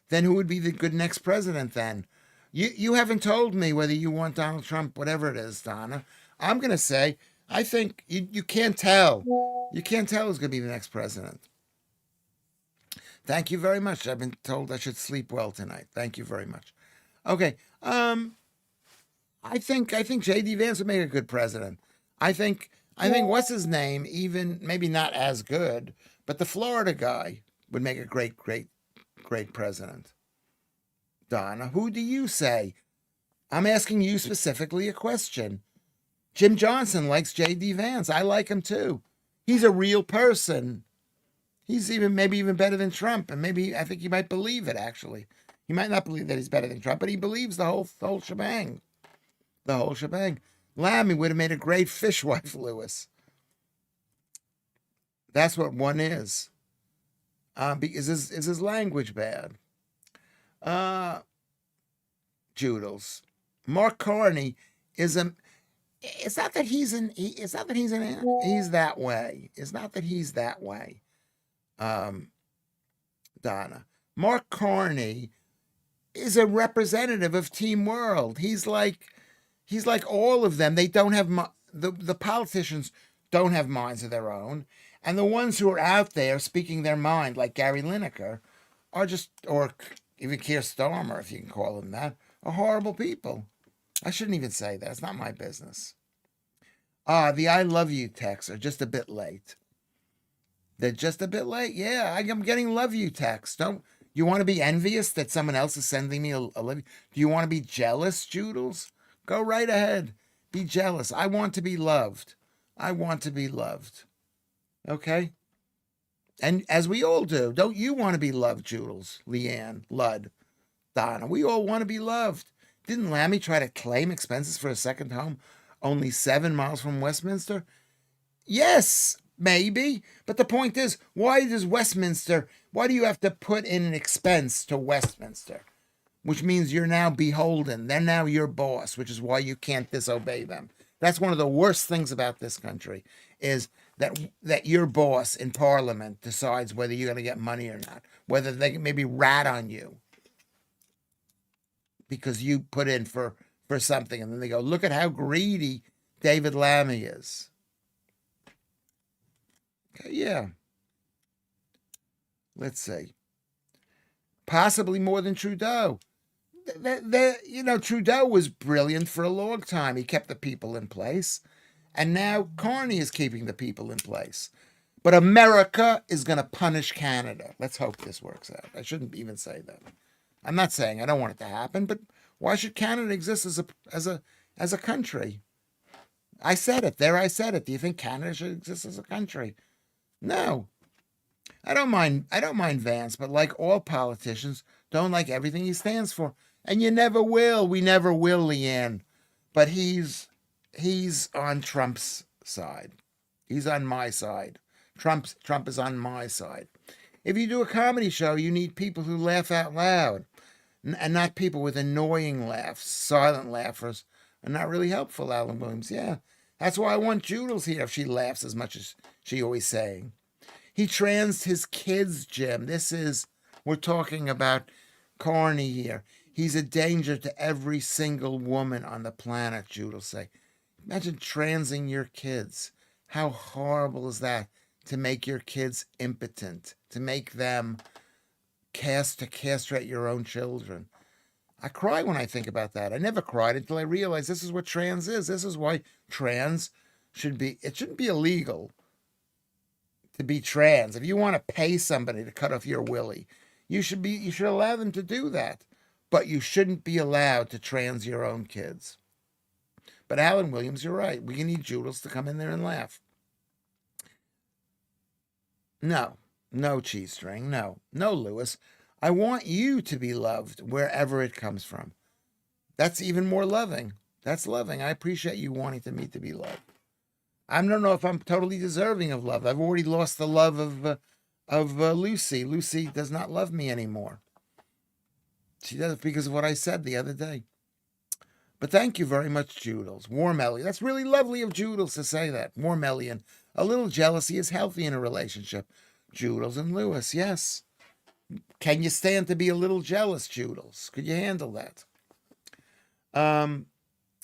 [SPEAKER 1] Then who would be the good next president then? You haven't told me whether you want Donald Trump, whatever it is, Donna. I'm going to say, I think you can't tell. You can't tell who's going to be the next president. Thank you very much. I've been told I should sleep well tonight. Thank you very much. Okay. I think J.D. Vance would make a good president. I think what's his name, even maybe not as good, but the Florida guy would make a great president. Donna, who do you say? I'm asking you specifically a question. Jim Johnson likes J.D. Vance. I like him too. He's a real person. He's maybe even better than Trump, and maybe I think he might believe it. Actually, he might not believe that he's better than Trump, but he believes the whole shebang. The whole shebang. Lammy would have made a great fishwife, Lewis. That's what one is. Because is his language bad? Joodles. Mark Carney is a. It's not that he's an. It's not that he's that way. It's not that he's that way. Donna. Mark Carney is a representative of Team World. He's like all of them. They don't have the politicians don't have minds of their own, and the ones who are out there speaking their mind, like Gary Lineker, are just, or even Keir Starmer, if you can call him that, are horrible people. I shouldn't even say that. It's not my business. The I love you texts are just a bit late. They're just a bit late. Yeah, I'm getting love you texts. Don't you want to be envious that someone else is sending me a love you? Do you want to be jealous, Joodles? Go right ahead. Be jealous. I want to be loved. I want to be loved. Okay? And as we all do, don't you want to be loved, Joodles, Leanne, Ludd, Donna? We all want to be loved. Didn't Lammy try to claim expenses for a second home only 7 miles from Westminster? Yes, maybe. But the point is, why do you have to put in an expense to Westminster? Which means you're now beholden. They're now your boss, which is why you can't disobey them. That's one of the worst things about this country, is that your boss in Parliament decides whether you're going to get money or not, whether they can maybe rat on you because you put in for something, and then they go, look at how greedy David Lammy is. Okay, yeah. Let's see. Possibly more than Trudeau. Trudeau was brilliant for a long time. He kept the people in place. And now Carney is keeping the people in place. But America is going to punish Canada. Let's hope this works out. I shouldn't even say that. I'm not saying I don't want it to happen, but why should Canada exist as a country? I said it. There I said it. Do you think Canada should exist as a country? No. I don't mind Vance, but like all politicians, don't like everything he stands for. And you never will. We never will, Leanne. But he's on Trump's side. He's on my side. Trump is on my side. If you do a comedy show, you need people who laugh out loud, and not people with annoying laughs. Silent laughers are not really helpful, Alan Williams. Yeah, that's why I want Joodles here if she laughs as much as she always saying. He transed his kids, Jim. We're talking about Carney here. He's a danger to every single woman on the planet, Jude will say. Imagine transing your kids. How horrible is that? To make your kids impotent, to make them castrate your own children. I cry when I think about that. I never cried until I realized this is what trans is. This is why trans shouldn't be illegal to be trans. If you want to pay somebody to cut off your willy, you should allow them to do that. But you shouldn't be allowed to trans your own kids. But Alan Williams, you're right. We need Joodles to come in there and laugh. No, no cheese string. No, no, Lewis. I want you to be loved wherever it comes from. That's even more loving. That's loving. I appreciate you wanting me to be loved. I don't know if I'm totally deserving of love. I've already lost the love of Lucy. Lucy does not love me anymore. She does because of what I said the other day. But thank you very much, Joodles. Warm Ellie. That's really lovely of Joodles to say that. Warm Ellian. A little jealousy is healthy in a relationship. Joodles and Lewis, yes. Can you stand to be a little jealous, Joodles? Could you handle that?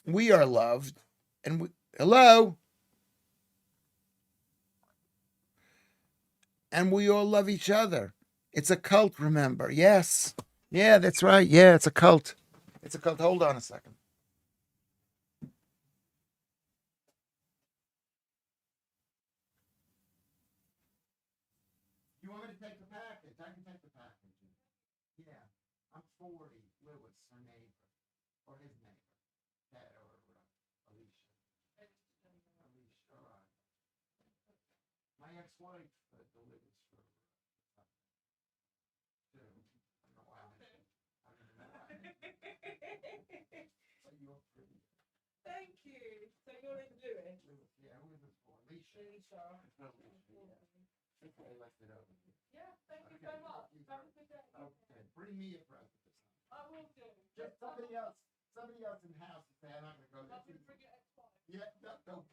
[SPEAKER 1] We are loved, and hello, and we all love each other. It's a cult, remember? Yes. Yeah, that's right. Yeah, it's a cult. It's a cult. Hold on a second. You want me to take the package? I can take the package. Yeah, I'm 40. Lewis, her neighbor, or his neighbor, Ted or Alicia. Alicia, all right. My ex-wife delivers for too. I don't know why I mentioned. I don't know why. But you're pretty. Thank you. So you're in Lewis? Lewis, yeah. Who is this for? Alicia. Alicia. It's not Alicia. Yeah. Okay, left it over. Yeah. Thank you so much. Have a good day. Okay. Bring me a present this time. I will do. Just somebody else. Somebody else in the house is saying I'm going to go. I'm going to bring it at 5. Yeah. No. No.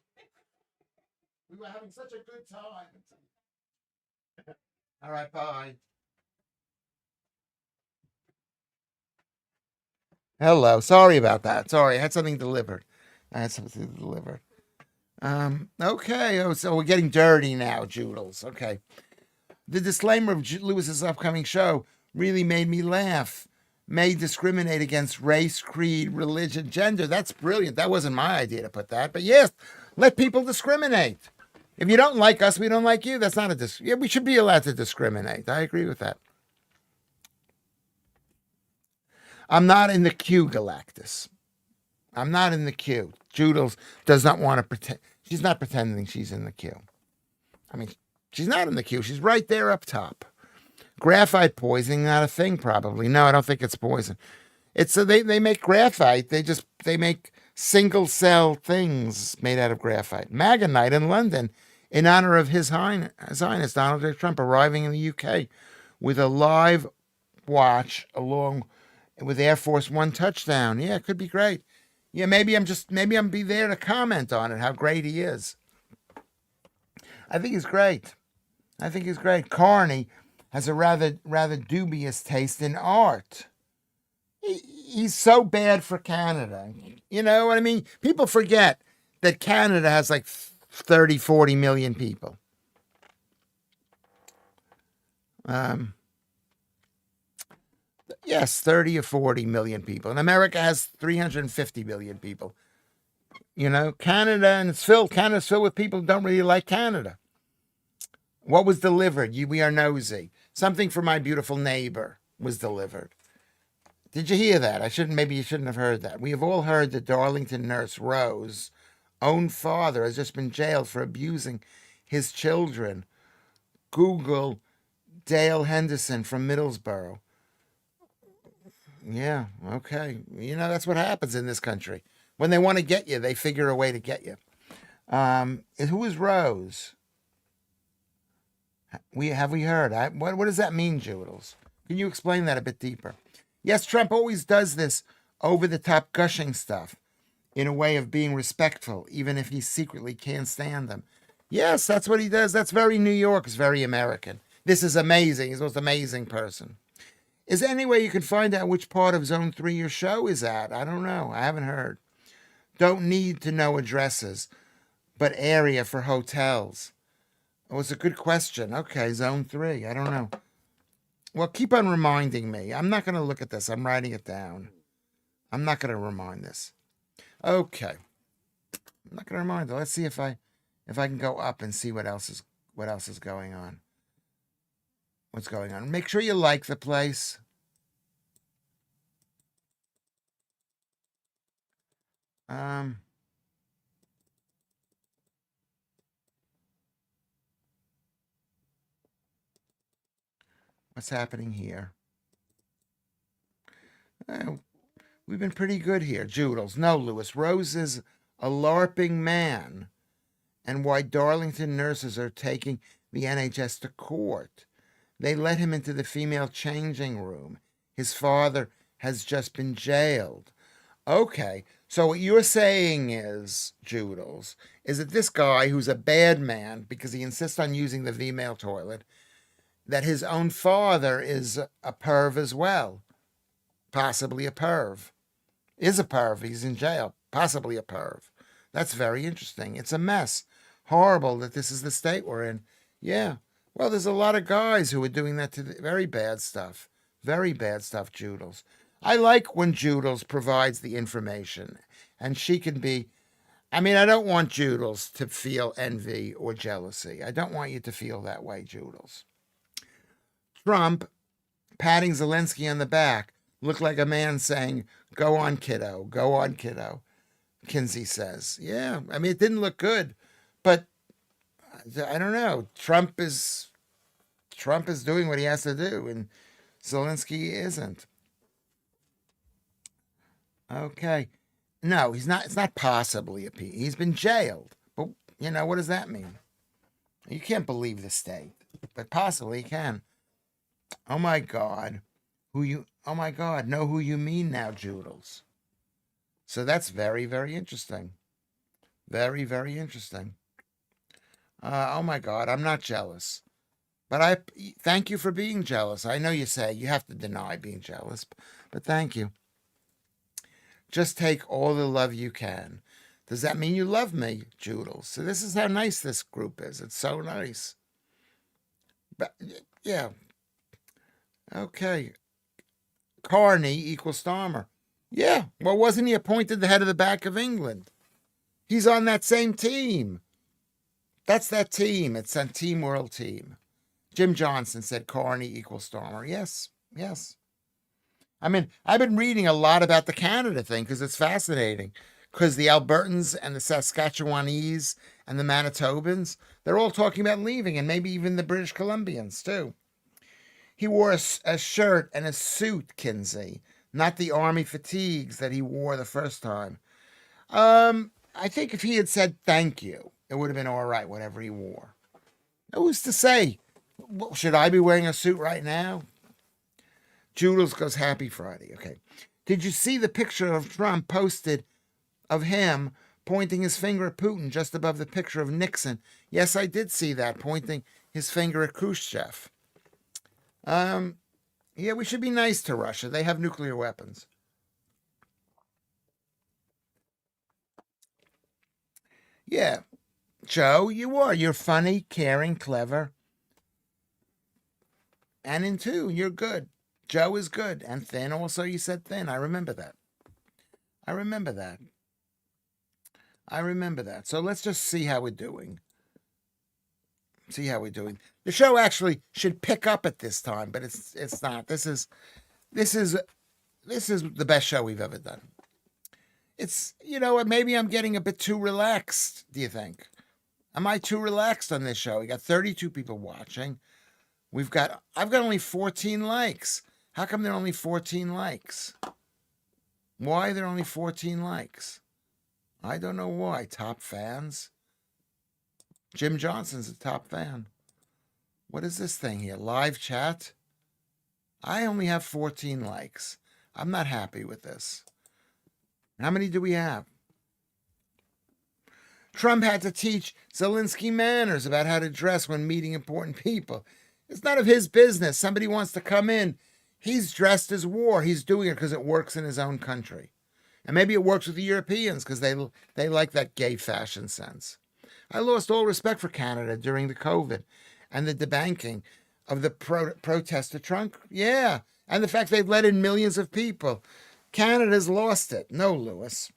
[SPEAKER 1] We were having such a good time. All right. Bye. Hello. Sorry about that. Sorry, I had something delivered. I had something delivered. Okay. Oh, so we're getting dirty now, Joodles. Okay. The disclaimer of Lewis's upcoming show really made me laugh. May discriminate against race, creed, religion, gender. That's brilliant. That wasn't my idea to put that, but yes, let people discriminate. If you don't like us, we don't like you. That's not a yeah. We should be allowed to discriminate. I agree with that. I'm not in the queue, Galactus. I'm not in the queue. Joodles does not want to pretend. She's not pretending she's in the queue. I mean, she's not in the queue. She's right there up top. Graphite poisoning, not a thing, probably. No, I don't think it's poison. It's they make graphite. They make single cell things made out of graphite. MAGA night in London in honor of His Highness Donald J. Trump arriving in the UK with a live watch along with Air Force One touchdown. Yeah, it could be great. Yeah, maybe I'm be there to comment on it. How great he is. I think he's great. I think he's great. Carney has a rather dubious taste in art. He's so bad for Canada. You know what I mean? People forget that Canada has like 30, 40 million people. Yes, 30 or 40 million people. And America has 350 million people. You know, Canada's filled with people who don't really like Canada. What was delivered? We are nosy. Something for my beautiful neighbor was delivered. Did you hear that? Maybe you shouldn't have heard that. We have all heard that Darlington nurse Rose, own father, has just been jailed for abusing his children. Google Dale Henderson from Middlesbrough. Yeah, okay. You know, that's what happens in this country. When they want to get you, they figure a way to get you. Who is Rose? We heard? What does that mean, Joodles? Can you explain that a bit deeper? Yes, Trump always does this over the top gushing stuff in a way of being respectful, even if he secretly can't stand them. Yes, that's what he does. That's very New York. It's very American. This is amazing. He's the most amazing person. Is there any way you can find out which part of Zone 3 your show is at? I don't know. I haven't heard. Don't need to know addresses, but area for hotels. Oh, it's a good question. Okay, Zone 3. I don't know. Well, keep on reminding me. I'm not going to look at this. I'm writing it down. I'm not going to remind this. Okay. I'm not going to remind it. Let's see if I can go up and see what else is going on. What's going on? Make sure you like the place. Um What's happening here? Oh, we've been pretty good here. Joodles. No, Lewis. Rose is a LARPing man. And why Darlington nurses are taking the NHS to court. They let him into the female changing room. His father has just been jailed. Okay, so what you're saying is, Joodles, is that this guy who's a bad man because he insists on using the female toilet, that his own father is a perv as well. Possibly a perv. Is a perv. He's in jail. Possibly a perv. That's very interesting. It's a mess. Horrible that this is the state we're in. Yeah. Well, there's a lot of guys who are doing that to very bad stuff. Very bad stuff, Joodles. I like when Joodles provides the information. And she can be... I mean, I don't want Joodles to feel envy or jealousy. I don't want you to feel that way, Joodles. Trump patting Zelensky on the back looked like a man saying, "Go on, kiddo. Go on, kiddo," Kinsey says. Yeah, I mean, it didn't look good. But I don't know. Trump is doing what he has to do, and Zelensky isn't. Okay. No, he's not. It's not possibly a P. He's been jailed. But, what does that mean? You can't believe the state. But possibly he can. Oh, my God. Oh, my God. Know who you mean now, Joodles. So that's very, very interesting. Very, very interesting. Oh, my God. I'm not jealous. But I thank you for being jealous. I know you say you have to deny being jealous, but thank you. Just take all the love you can. Does that mean you love me, Joodles? So this is how nice this group is. It's so nice. But yeah. Okay. Carney equals Starmer. Yeah. Well, wasn't he appointed the head of the Bank of England? He's on that same team. That's that team. It's that Team World team. Jim Johnson said Carney equals Starmer. Yes. Yes. I mean, I've been reading a lot about the Canada thing because it's fascinating. Because the Albertans and the Saskatchewanese and the Manitobans, they're all talking about leaving, and maybe even the British Columbians, too. He wore a shirt and a suit, Kinsey, not the army fatigues that he wore the first time. I think if he had said thank you, it would have been all right, whatever he wore. Who's to say? Should I be wearing a suit right now? Joodles goes, Happy Friday. Okay. Did you see the picture of Trump posted of him pointing his finger at Putin just above the picture of Nixon? Yes, I did see that, pointing his finger at Khrushchev. Yeah, we should be nice to Russia. They have nuclear weapons. Yeah. Joe, you are. You're funny, caring, clever. And in two, you're good. Joe is good. And thin also, you said thin. I remember that. I remember that. I remember that. So let's just see how we're doing. See how we're doing. The show actually should pick up at this time, but it's not. This is the best show we've ever done. It's, maybe I'm getting a bit too relaxed, do you think? Am I too relaxed on this show? We got 32 people watching. I've got only 14 likes. How come there are only 14 likes? Why are there only 14 likes? I don't know why. Top fans? Jim Johnson's a top fan. What is this thing here? Live chat? I only have 14 likes. I'm not happy with this. How many do we have? Trump had to teach Zelensky manners about how to dress when meeting important people. It's none of his business. Somebody wants to come in. He's dressed as war. He's doing it because it works in his own country. And maybe it works with the Europeans because they like that gay fashion sense. I lost all respect for Canada during the COVID and the debanking of the protest to Trump. Yeah, and the fact they've let in millions of people. Canada's lost it. No, Lewis.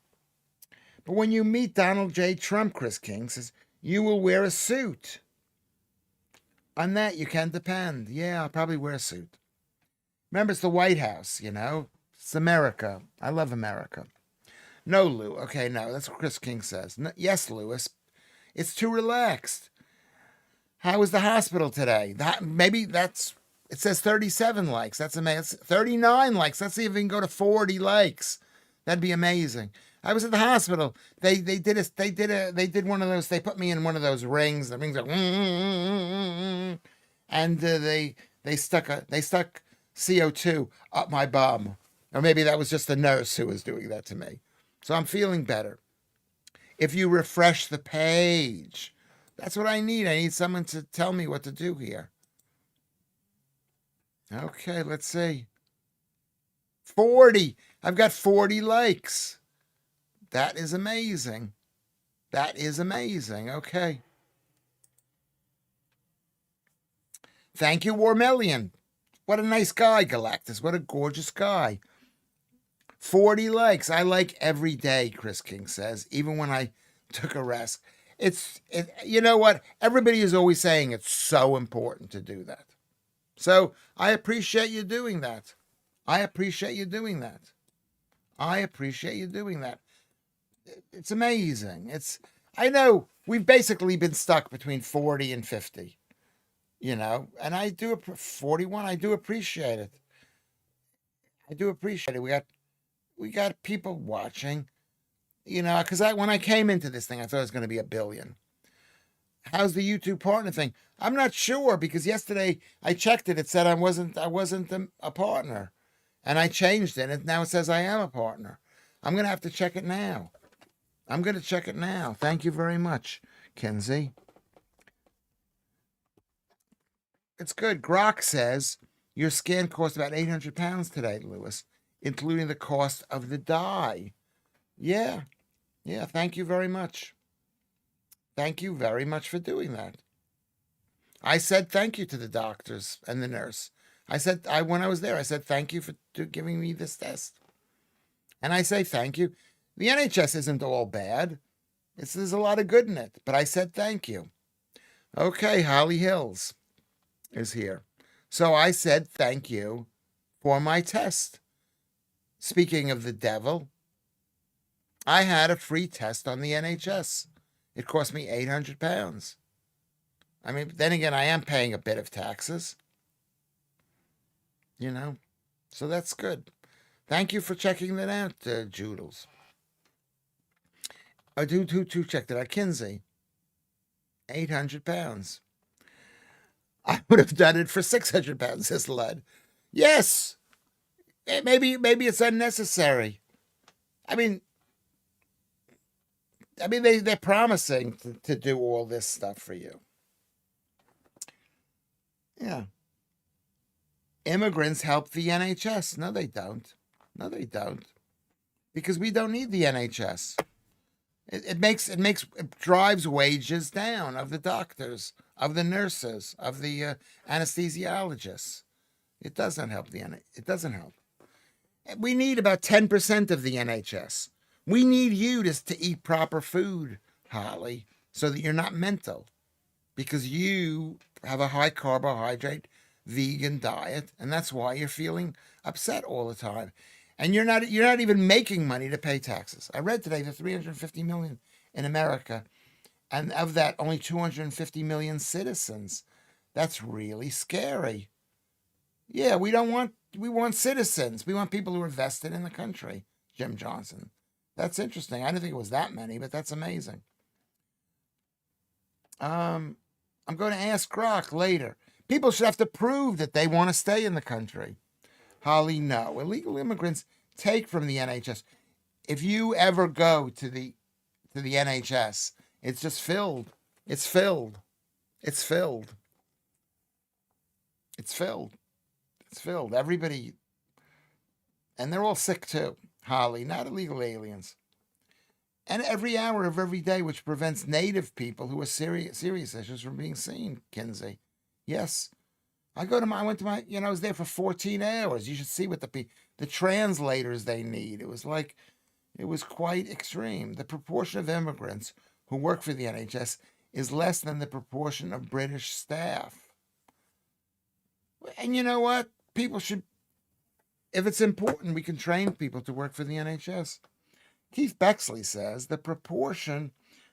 [SPEAKER 1] But when you meet Donald J. Trump, Chris King says, you will wear a suit. On that, you can depend. Yeah, I'll probably wear a suit. Remember, it's the White House, It's America. I love America. No, Lou. Okay, no, that's what Chris King says. No, yes, Lewis. It's too relaxed. How was the hospital today? Maybe that's It says 37 likes. That's amazing. 39 likes. Let's see if we can go to 40 likes. That'd be amazing. I was at the hospital. They did one of those. They put me in one of those rings. The rings are, and they stuck CO2 up my bum, or maybe that was just the nurse who was doing that to me. So I'm feeling better. If you refresh the page, that's what I need. I need someone to tell me what to do here. Okay, let's see. 40. I've got 40 likes. That is amazing. That is amazing. Okay. Thank you, Warmelian. What a nice guy, Galactus. What a gorgeous guy. 40 likes. I like every day, Chris King says, even when I took a rest. You know what? Everybody is always saying it's so important to do that. So I appreciate you doing that. I appreciate you doing that. I appreciate you doing that. It's amazing. I know we've basically been stuck between 40 and 50, and I do 41. I do appreciate it. I do appreciate it. We got people watching, because when I came into this thing, I thought it was going to be 1 billion. How's the YouTube partner thing? I'm not sure, because yesterday I checked it. It said I wasn't a partner, and I changed it. And now it says I am a partner. I'm going to have to check it now. I'm going to check it now. Thank you very much, Kenzie. It's good. Grok says your scan cost about 800 pounds today, Lewis, including the cost of the dye. Yeah. Thank you very much. Thank you very much for doing that. I said thank you to the doctors and the nurse. When I was there, I said thank you for giving me this test. And I say thank you. The NHS isn't all bad. There's a lot of good in it, but I said thank you. Okay, Holly Hills is here. So I said thank you for my test. Speaking of the devil, I had a free test on the NHS. It cost me 800 pounds. I mean, then again, I am paying a bit of taxes. So that's good. Thank you for checking that out, Joodles. Who checked it out? Kinsey. 800 pounds. I would have done it for 600 pounds, says Lud. Yes. Maybe it's unnecessary. I mean, they're promising to do all this stuff for you. Yeah. Immigrants help the NHS. No, they don't. Because we don't need the NHS. It drives wages down of the doctors, of the nurses, of the anesthesiologists. It doesn't help it doesn't help. We need about 10% of the NHS. We need you to eat proper food, Holly, so that you're not mental, because you have a high carbohydrate vegan diet, and that's why you're feeling upset all the time. And you're not even making money to pay taxes. I read today the 350 million in America, and of that, only 250 million citizens. That's really scary. Yeah, we want citizens. We want people who are vested in the country. Jim Johnson. That's interesting. I didn't think it was that many, but that's amazing. I'm going to ask Grok later. People should have to prove that they want to stay in the country. Holly, no. Illegal immigrants take from the NHS. If you ever go to the NHS, it's just filled. It's filled. Everybody, and they're all sick too. Holly, not illegal aliens. And every hour of every day, which prevents native people who are serious issues from being seen, Kinsey. Yes. I was there for 14 hours. You should see what the translators they need. It was quite extreme. The proportion of immigrants who work for the NHS is less than the proportion of British staff. And you know what? People should, if it's important, we can train people to work for the NHS. Keith Bexley says the proportion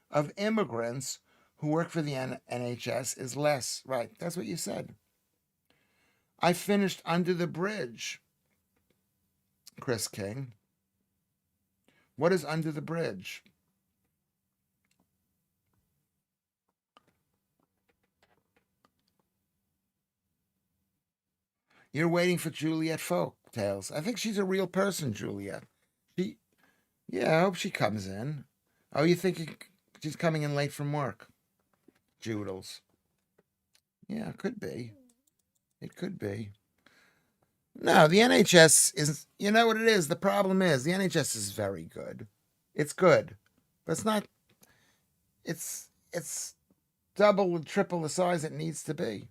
[SPEAKER 1] of immigrants who work for the NHS is less. Right, that's what you said. I finished Under the Bridge, Chris King. What is Under the Bridge? You're waiting for Juliet Folktales. I think she's a real person, Juliet. She, yeah, I hope she comes in. Oh, you think she's coming in late from work? Joodles. Yeah, it could be. It could be. No, the NHS is, you know what it is? The problem is the NHS is very good. It's good, but it's not, it's double and triple the size it needs to be.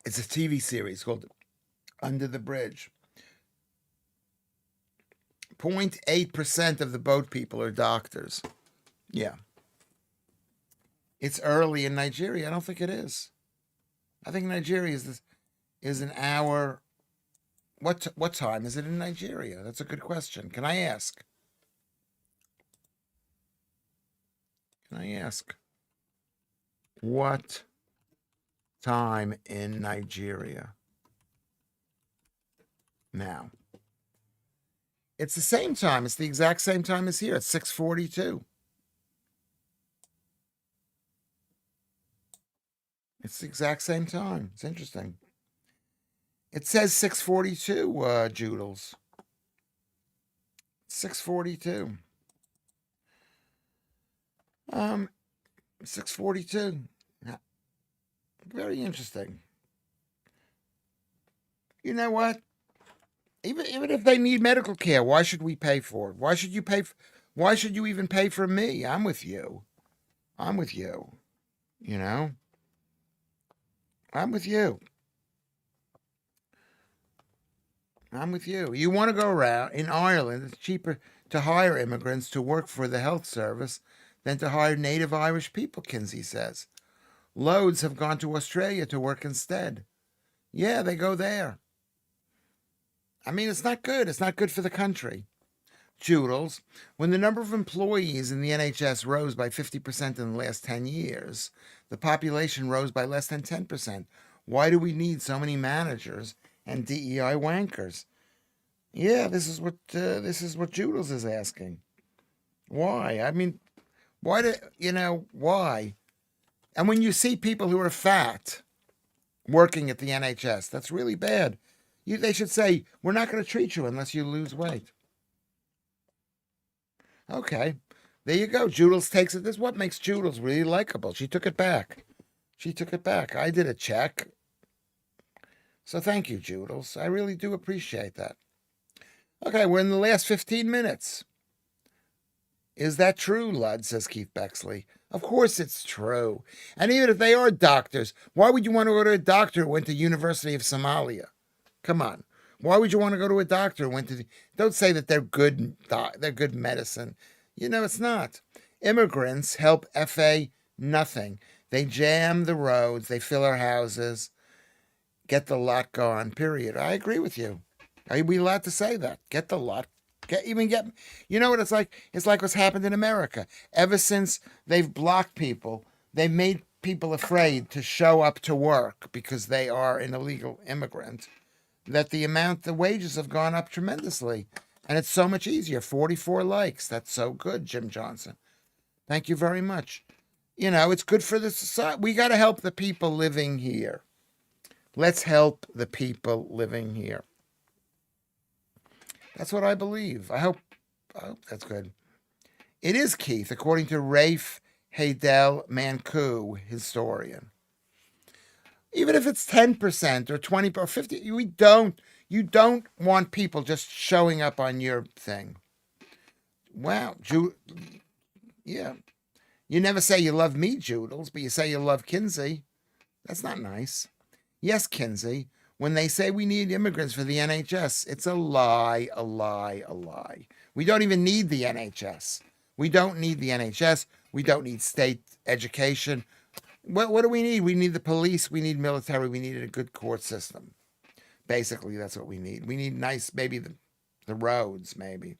[SPEAKER 1] It's a TV series called Under the Bridge. 0.8% of the boat people are doctors. Yeah. It's early in Nigeria. I don't think it is. I think Nigeria is an hour. What time is it in Nigeria? That's a good question. Can I ask? Can I ask? What time in Nigeria now? It's the same time. It's the exact same time as here. It's 6:42. It's the exact same time. It's interesting. It says 6:42, Joodles. 6:42. 6:42. Very interesting. You know what? Even if they need medical care, why should we pay for it? Why should you pay? Why should you even pay for me? I'm with you. I'm with you. You know, I'm with you. I'm with you. You want to go around in Ireland? It's cheaper to hire immigrants to work for the health service than to hire native Irish people. Kinsey says loads have gone to Australia to work instead. Yeah, they go there. I mean, it's not good. It's not good for the country. Joodles, when the number of employees in the NHS rose by 50% in the last 10 years, the population rose by less than 10%. Why do we need so many managers and DEI wankers? Yeah, this is what Joodles is asking. Why? I mean, why do why? And when you see people who are fat working at the NHS, that's really bad. They should say, we're not going to treat you unless you lose weight. Okay. There you go. Joodles takes it. This is what makes Joodles really likable. She took it back. She took it back. I did a check. So thank you, Joodles. I really do appreciate that. Okay, we're in the last 15 minutes. Is that true, Lud, says Keith Bexley. Of course it's true. And even if they are doctors, why would you want to go to a doctor who went to University of Somalia? Come on. Why would you want to go to a doctor who went to don't say that they're good medicine. It's not. Immigrants help FA nothing. They jam the roads, they fill our houses, get the lot gone, period. I agree with you. Are we allowed to say that? Get the lot. You know what it's like? It's like what's happened in America. Ever since they've blocked people, they've made people afraid to show up to work because they are an illegal immigrant, that the wages have gone up tremendously. And it's so much easier. 44 likes. That's so good, Jim Johnson. Thank you very much. It's good for the society. We got to help the people living here. Let's help the people living here. That's what I believe. I hope that's good. It is, Keith, according to Rafe Haydel Mancu, historian. Even if it's 10% or 20 or 50, you don't want people just showing up on your thing. Wow, yeah. You never say you love me, Joodles, but you say you love Kinsey. That's not nice. Yes, Kinsey, when they say we need immigrants for the NHS, it's a lie, a lie, a lie. We don't even need the NHS. We don't need the NHS. We don't need state education. What do we need? We need the police. We need military. We need a good court system. Basically, that's what we need. We need maybe the roads, maybe.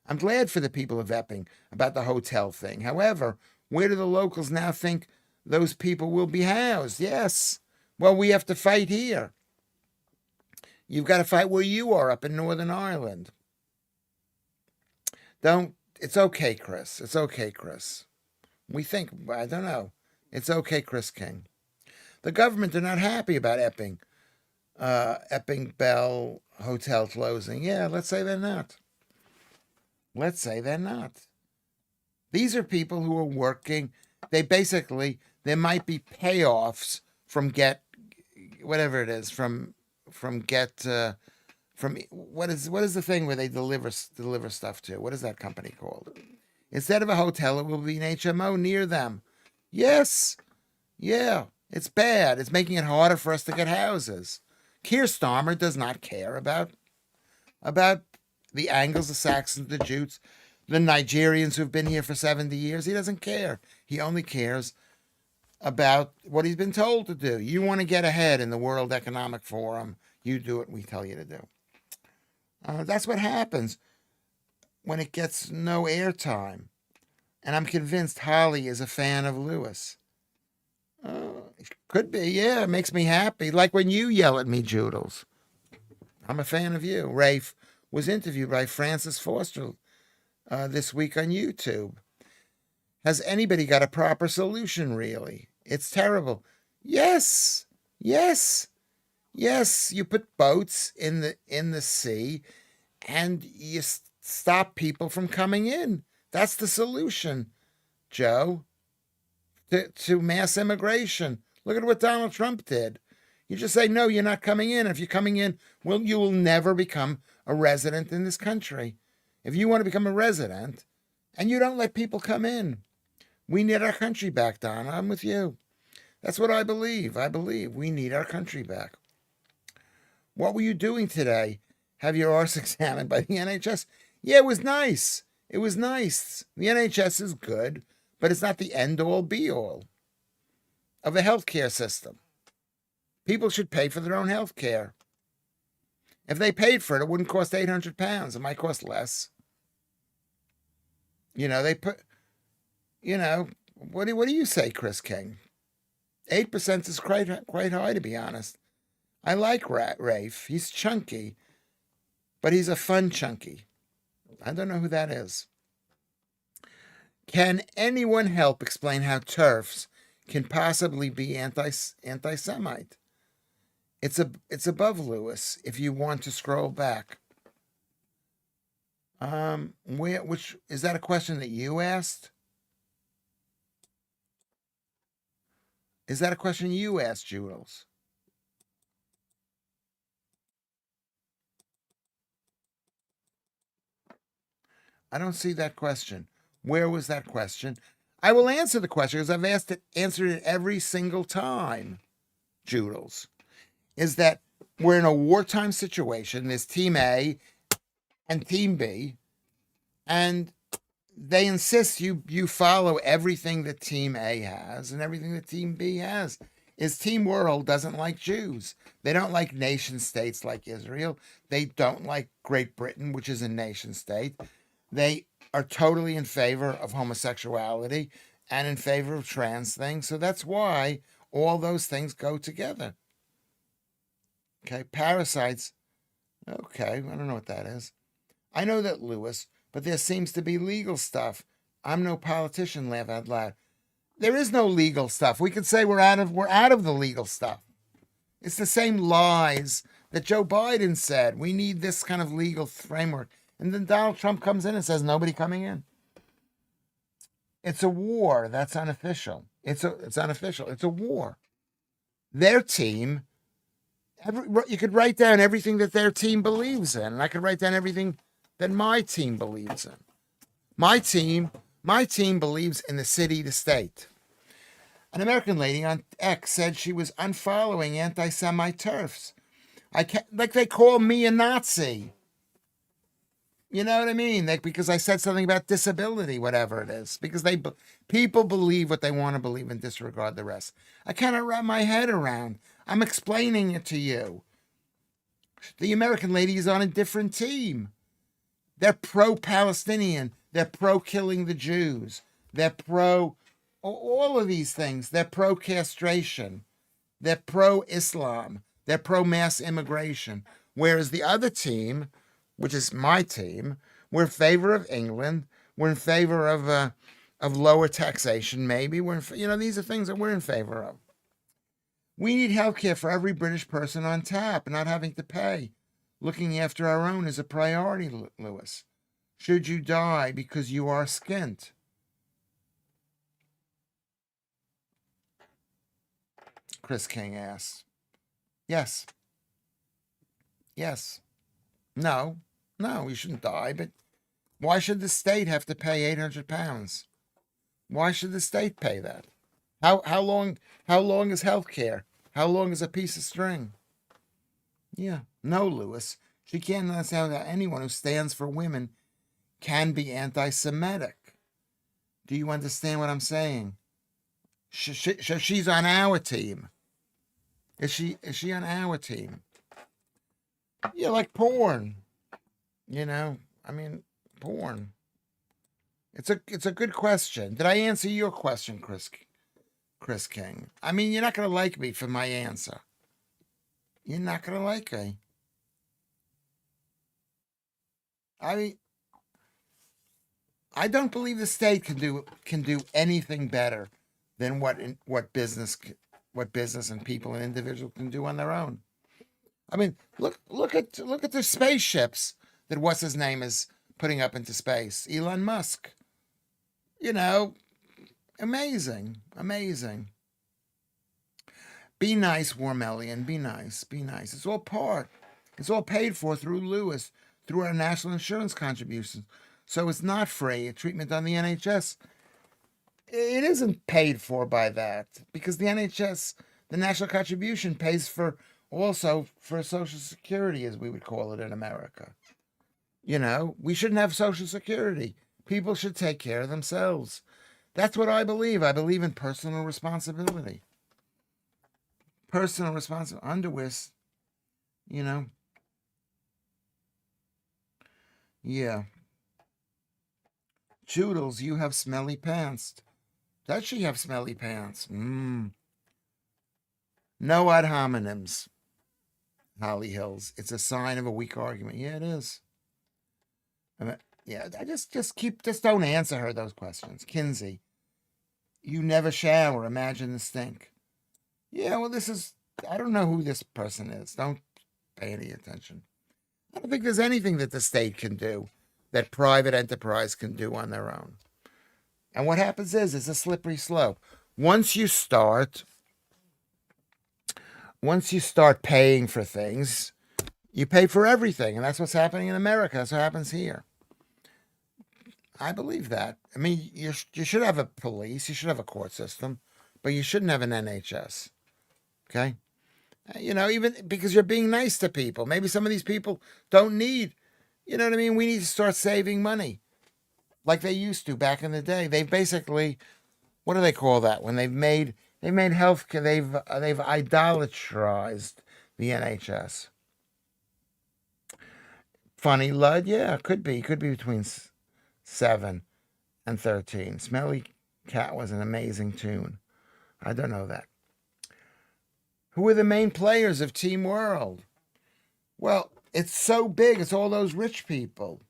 [SPEAKER 1] I'm glad for the people of Epping about the hotel thing. However, where do the locals now think those people will be housed. Yes. Well, we have to fight here. You've got to fight where you are up in Northern Ireland. It's okay, Chris. It's okay, Chris. I don't know. It's okay, Chris King. The government are not happy about Epping Bell Hotel closing. Yeah, let's say they're not. Let's say they're not. These are people who are working. There might be payoffs from whatever it is, from what is the thing where they deliver stuff to? What is that company called? Instead of a hotel, it will be an HMO near them. Yes. Yeah. It's bad. It's making it harder for us to get houses. Keir Starmer does not care about the Angles, the Saxons, the Jutes, the Nigerians who've been here for 70 years. He doesn't care. He only cares about what he's been told to do. You want to get ahead in the World Economic Forum, you do what we tell you to do. That's what happens when it gets no airtime. And I'm convinced Holly is a fan of Lewis. Could be, yeah. It makes me happy. Like when you yell at me, Joodles. I'm a fan of you. Rafe was interviewed by Francis Foster this week on YouTube. Has anybody got a proper solution, really? It's terrible. Yes. You put boats in the sea and you stop people from coming in. That's the solution, Joe, to mass immigration. Look at what Donald Trump did. You just say, no, you're not coming in. If you're coming in, you will never become a resident in this country. If you want to become a resident and you don't let people come in, we need our country back, Don. I'm with you. That's what I believe. I believe we need our country back. What were you doing today? Have your arse examined by the NHS? Yeah, it was nice. It was nice. The NHS is good, but it's not the end-all, be-all of a healthcare system. People should pay for their own health care. If they paid for it, it wouldn't cost £800. It might cost less. What do you say, Chris King? 8% is quite high, to be honest. I like Rafe. He's chunky, but he's a fun chunky. I don't know who that is. Can anyone help explain how TERFs can possibly be anti-Semite? It's above Lewis if you want to scroll back. Which is that a question that you asked? Is that a question you asked, Jules? I don't see that question. Where was that question? I will answer the question because I've answered it every single time, Jules. Is that we're in a wartime situation. There's Team A and Team B, and they insist you follow everything that Team A has and everything that Team B has. Team World doesn't like Jews. They don't like nation states like Israel. They don't like Great Britain, which is a nation state. They are totally in favor of homosexuality and in favor of trans things. So that's why all those things go together. Okay, parasites. Okay, I don't know what that is. I know that, Lewis, but there seems to be legal stuff. I'm no politician, laugh out loud. There is no legal stuff. We could say we're out of the legal stuff. It's the same lies that Joe Biden said. We need this kind of legal framework. And then Donald Trump comes in and says nobody coming in. It's a war. That's unofficial. It's unofficial. It's a war. Their team, you could write down everything that their team believes in, and I could write down everything that my team believes in. My team believes in the city to state. An American lady on X said she was unfollowing anti-Semite TERFs. They call me a Nazi. You know what I mean? Because I said something about disability, whatever it is. Because people believe what they want to believe and disregard the rest. I cannot wrap my head around. I'm explaining it to you. The American lady is on a different team. They're pro-Palestinian. They're pro-killing the Jews. They're pro all of these things, they're pro-castration, they're pro-Islam, they're pro-mass immigration. Whereas the other team, which is my team, we're in favor of England. We're in favor of lower taxation. Maybe these are things that we're in favor of. We need health care for every British person on tap, not having to pay. Looking after our own is a priority, Lewis. Should you die because you are skint? Chris King asks. Yes. Yes. No. No, you shouldn't die, but why should the state have to pay £800? Why should the state pay that? How long is health care? How long is a piece of string? Yeah. No, Lewis. She can't understand how anyone who stands for women can be anti-Semitic. Do you understand what I'm saying? She's on our team. Is she on our team? Yeah, like porn. I mean, porn. It's a good question. Did I answer your question, Chris King? I mean, you're not gonna like me for my answer. You're not gonna like me. I mean, I don't believe the state can do anything better than what business and people and individuals can do on their own. I mean, look at the spaceships that what's his name is putting up into space. Elon Musk. Amazing. Be nice, Warmellian. Be nice. It's all paid for through Lewis, through our national insurance contributions. So it's not free. Treatment on the NHS, it isn't paid for by that, because the NHS, the national contribution, pays for also for Social Security, as we would call it in America. We shouldn't have Social Security. People should take care of themselves. That's what I believe. I believe in personal responsibility. Personal responsibility. Underwear, Yeah. Choodles, you have smelly pants. Does she have smelly pants? No ad hominems, Holly Hills. It's a sign of a weak argument. Yeah, it is. I just don't answer her those questions. Kinsey, you never shower. Imagine the stink. Yeah, well, I don't know who this person is. Don't pay any attention. I don't think there's anything that the state can do that private enterprise can do on their own. And what happens is it's a slippery slope. Once you start paying for things, you pay for everything. And that's what's happening in America. That's what happens here. I believe that. I mean, you should have a police, you should have a court system, but you shouldn't have an NHS. Okay? Even because you're being nice to people. Maybe some of these people don't need, you know what I mean? We need to start saving money like they used to back in the day. They've basically, what do they call that? When they've made healthcare, they've idolatrized the NHS. Funny Lud, yeah, could be between 7 and 13. Smelly Cat was an amazing tune. I don't know that. Who are the main players of Team World? Well, it's so big. It's all those rich people.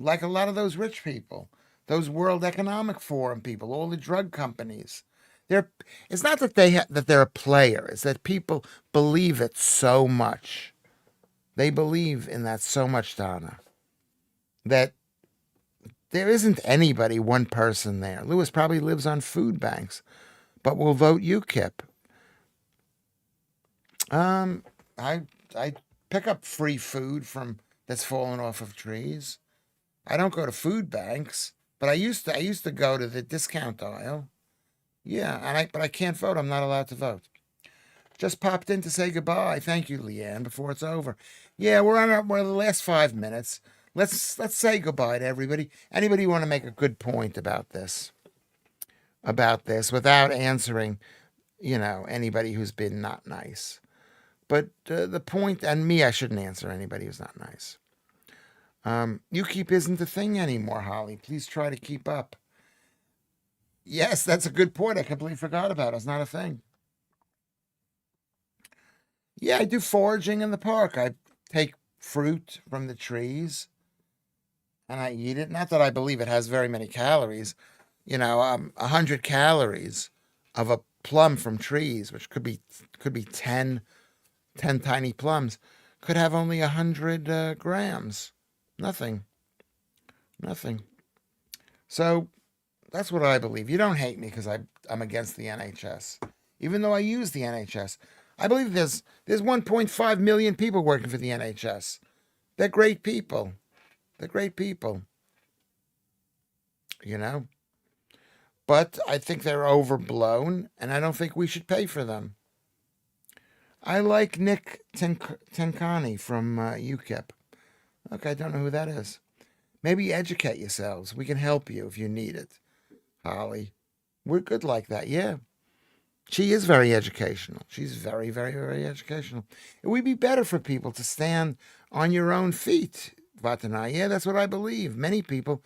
[SPEAKER 1] Like a lot of those rich people. Those World Economic Forum people, all the drug companies. It's not that they're a player. It's that people believe it so much. They believe in that so much, Donna, that there isn't anybody, one person there. Lewis probably lives on food banks, but will vote UKIP. I pick up free food that's fallen off of trees. I don't go to food banks, but I used to go to the discount aisle. Yeah, but I can't vote. I'm not allowed to vote. Just popped in to say goodbye. Thank you, Leanne, before it's over. Yeah, we're on the last 5 minutes. Let's say goodbye to everybody. Anybody want to make a good point about this without answering, anybody who's been not nice. But the point, and me, I shouldn't answer anybody who's not nice. UKIP isn't a thing anymore, Holly. Please try to keep up. Yes, that's a good point. I completely forgot about it. It's not a thing. Yeah, I do foraging in the park. I take fruit from the trees and I eat it. Not that I believe it has very many calories. 100 calories of a plum from trees, which could be 10 tiny plums, could have only 100 grams. Nothing, nothing. So that's what I believe. You don't hate me because I'm against the NHS, even though I use the NHS. I believe there's 1.5 million people working for the NHS. They're great people. They're great people. You know, but I think they're overblown, and I don't think we should pay for them. I like Nick Tenkani from UKIP. Okay, I don't know who that is. Maybe educate yourselves. We can help you if you need it, Holly. We're good like that, yeah. She is very educational. She's very, very, very educational. It would be better for people to stand on your own feet, Vatanai. Yeah, that's what I believe. Many people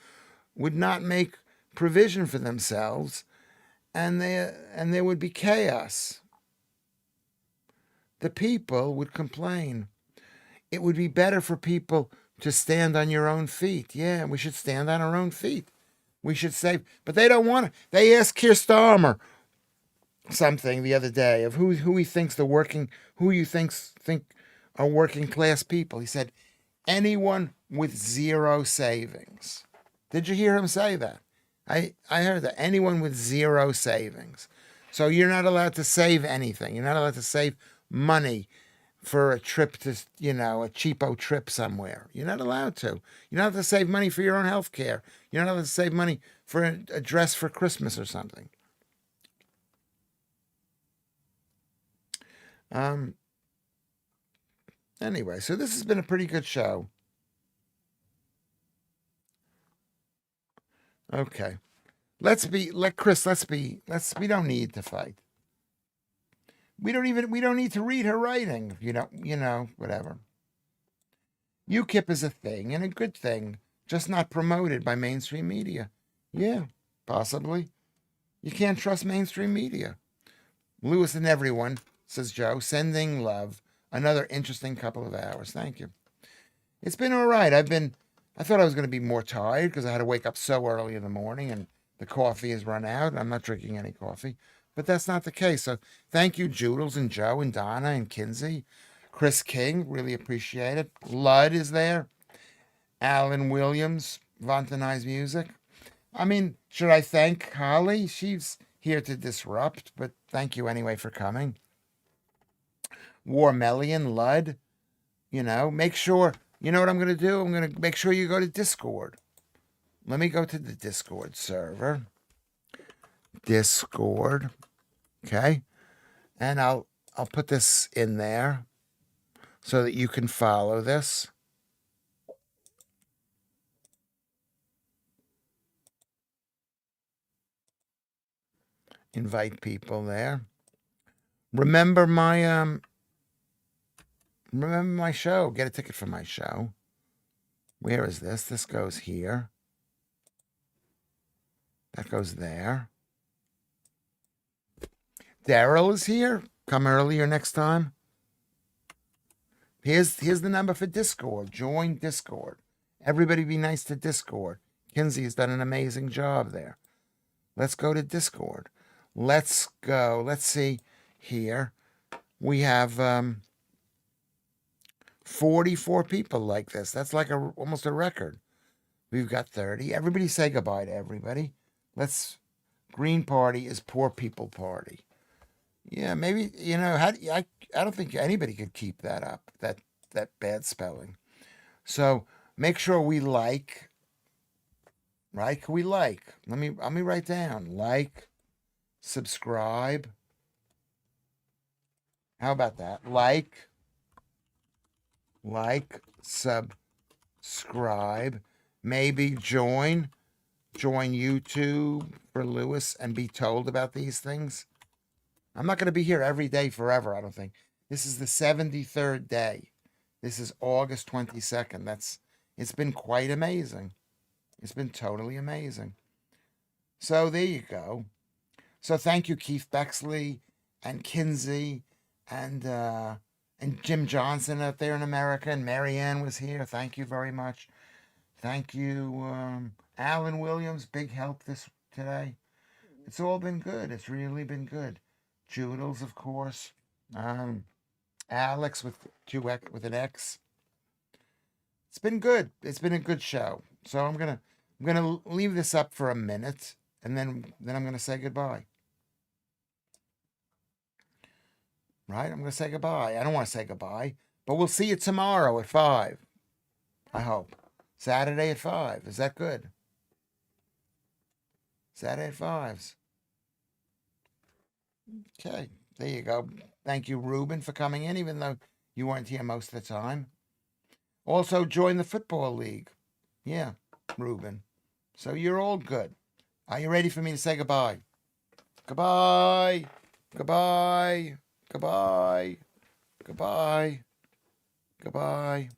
[SPEAKER 1] would not make provision for themselves, and there would be chaos. The people would complain. It would be better for people to stand on your own feet. Yeah, we should stand on our own feet. We should save, but they don't want to. They asked Keir Starmer something the other day of who he thinks who you think are working class people. He said anyone with zero savings. Did you hear him say that? I heard that anyone with zero savings. So you're not allowed to save anything. You're not allowed to save money for a trip to, a cheapo trip somewhere. You're not allowed to. You're not allowed to save money for your own health care. You're not allowed to save money for a dress for Christmas or something. Um. Anyway, so this has been a pretty good show. Okay. Let Chris, we don't need to fight. We don't need to read her writing. Whatever. UKIP is a thing and a good thing, just not promoted by mainstream media. Yeah, possibly. You can't trust mainstream media. Lewis and everyone, says Joe, sending love. Another interesting couple of hours. Thank you. It's been all right. I thought I was going to be more tired because I had to wake up so early in the morning and the coffee has run out. I'm not drinking any coffee, but that's not the case. So thank you, Joodles and Joe and Donna and Kinsey, Chris King. Really appreciate it. Lud is there. Alan Williams, Vantanized Music. I mean, should I thank Holly? She's here to disrupt, but thank you anyway for coming. Warmelian, Lud, make sure, you know what I'm going to do? I'm going to make sure you go to Discord. Let me go to the Discord server. Discord. Okay. And I'll put this in there so that you can follow this. Invite people there. Remember my show. Get a ticket for my show. Where is this? This goes here. That goes there. Daryl is here. Come earlier next time. Here's the number for Discord. Join Discord. Everybody be nice to Discord. Kinsey has done an amazing job there. Let's go to Discord. Let's go. Let's see here. We have 44 people like this. That's like almost a record. We've got 30. Everybody say goodbye to everybody. Green Party is poor people party. Yeah, maybe, I don't think anybody could keep that up, that bad spelling. So make sure we like, right? We like. Let me write down. Like, subscribe. How about that? Like, subscribe. Maybe join YouTube for Lewis and be told about these things. I'm not going to be here every day forever, I don't think. This is the 73rd day. This is August 22nd. It's been quite amazing. It's been totally amazing. So there you go. So thank you, Keith Bexley and Kinsey and Jim Johnson out there in America, and Marianne was here. Thank you very much. Thank you, Alan Williams. Big help this today. It's all been good. It's really been good. Joodles, of course. Alex with with an X. It's been good. It's been a good show. So I'm gonna leave this up for a minute, and then I'm gonna say goodbye. Right? I'm gonna say goodbye. I don't want to say goodbye, but we'll see you tomorrow at 5. I hope. Saturday at 5. Is that good? Saturday at 5s. Okay. There you go. Thank you, Ruben, for coming in, even though you weren't here most of the time. Also, join the Football League. Yeah, Ruben. So you're all good. Are you ready for me to say goodbye? Goodbye. Goodbye. Goodbye. Goodbye. Goodbye.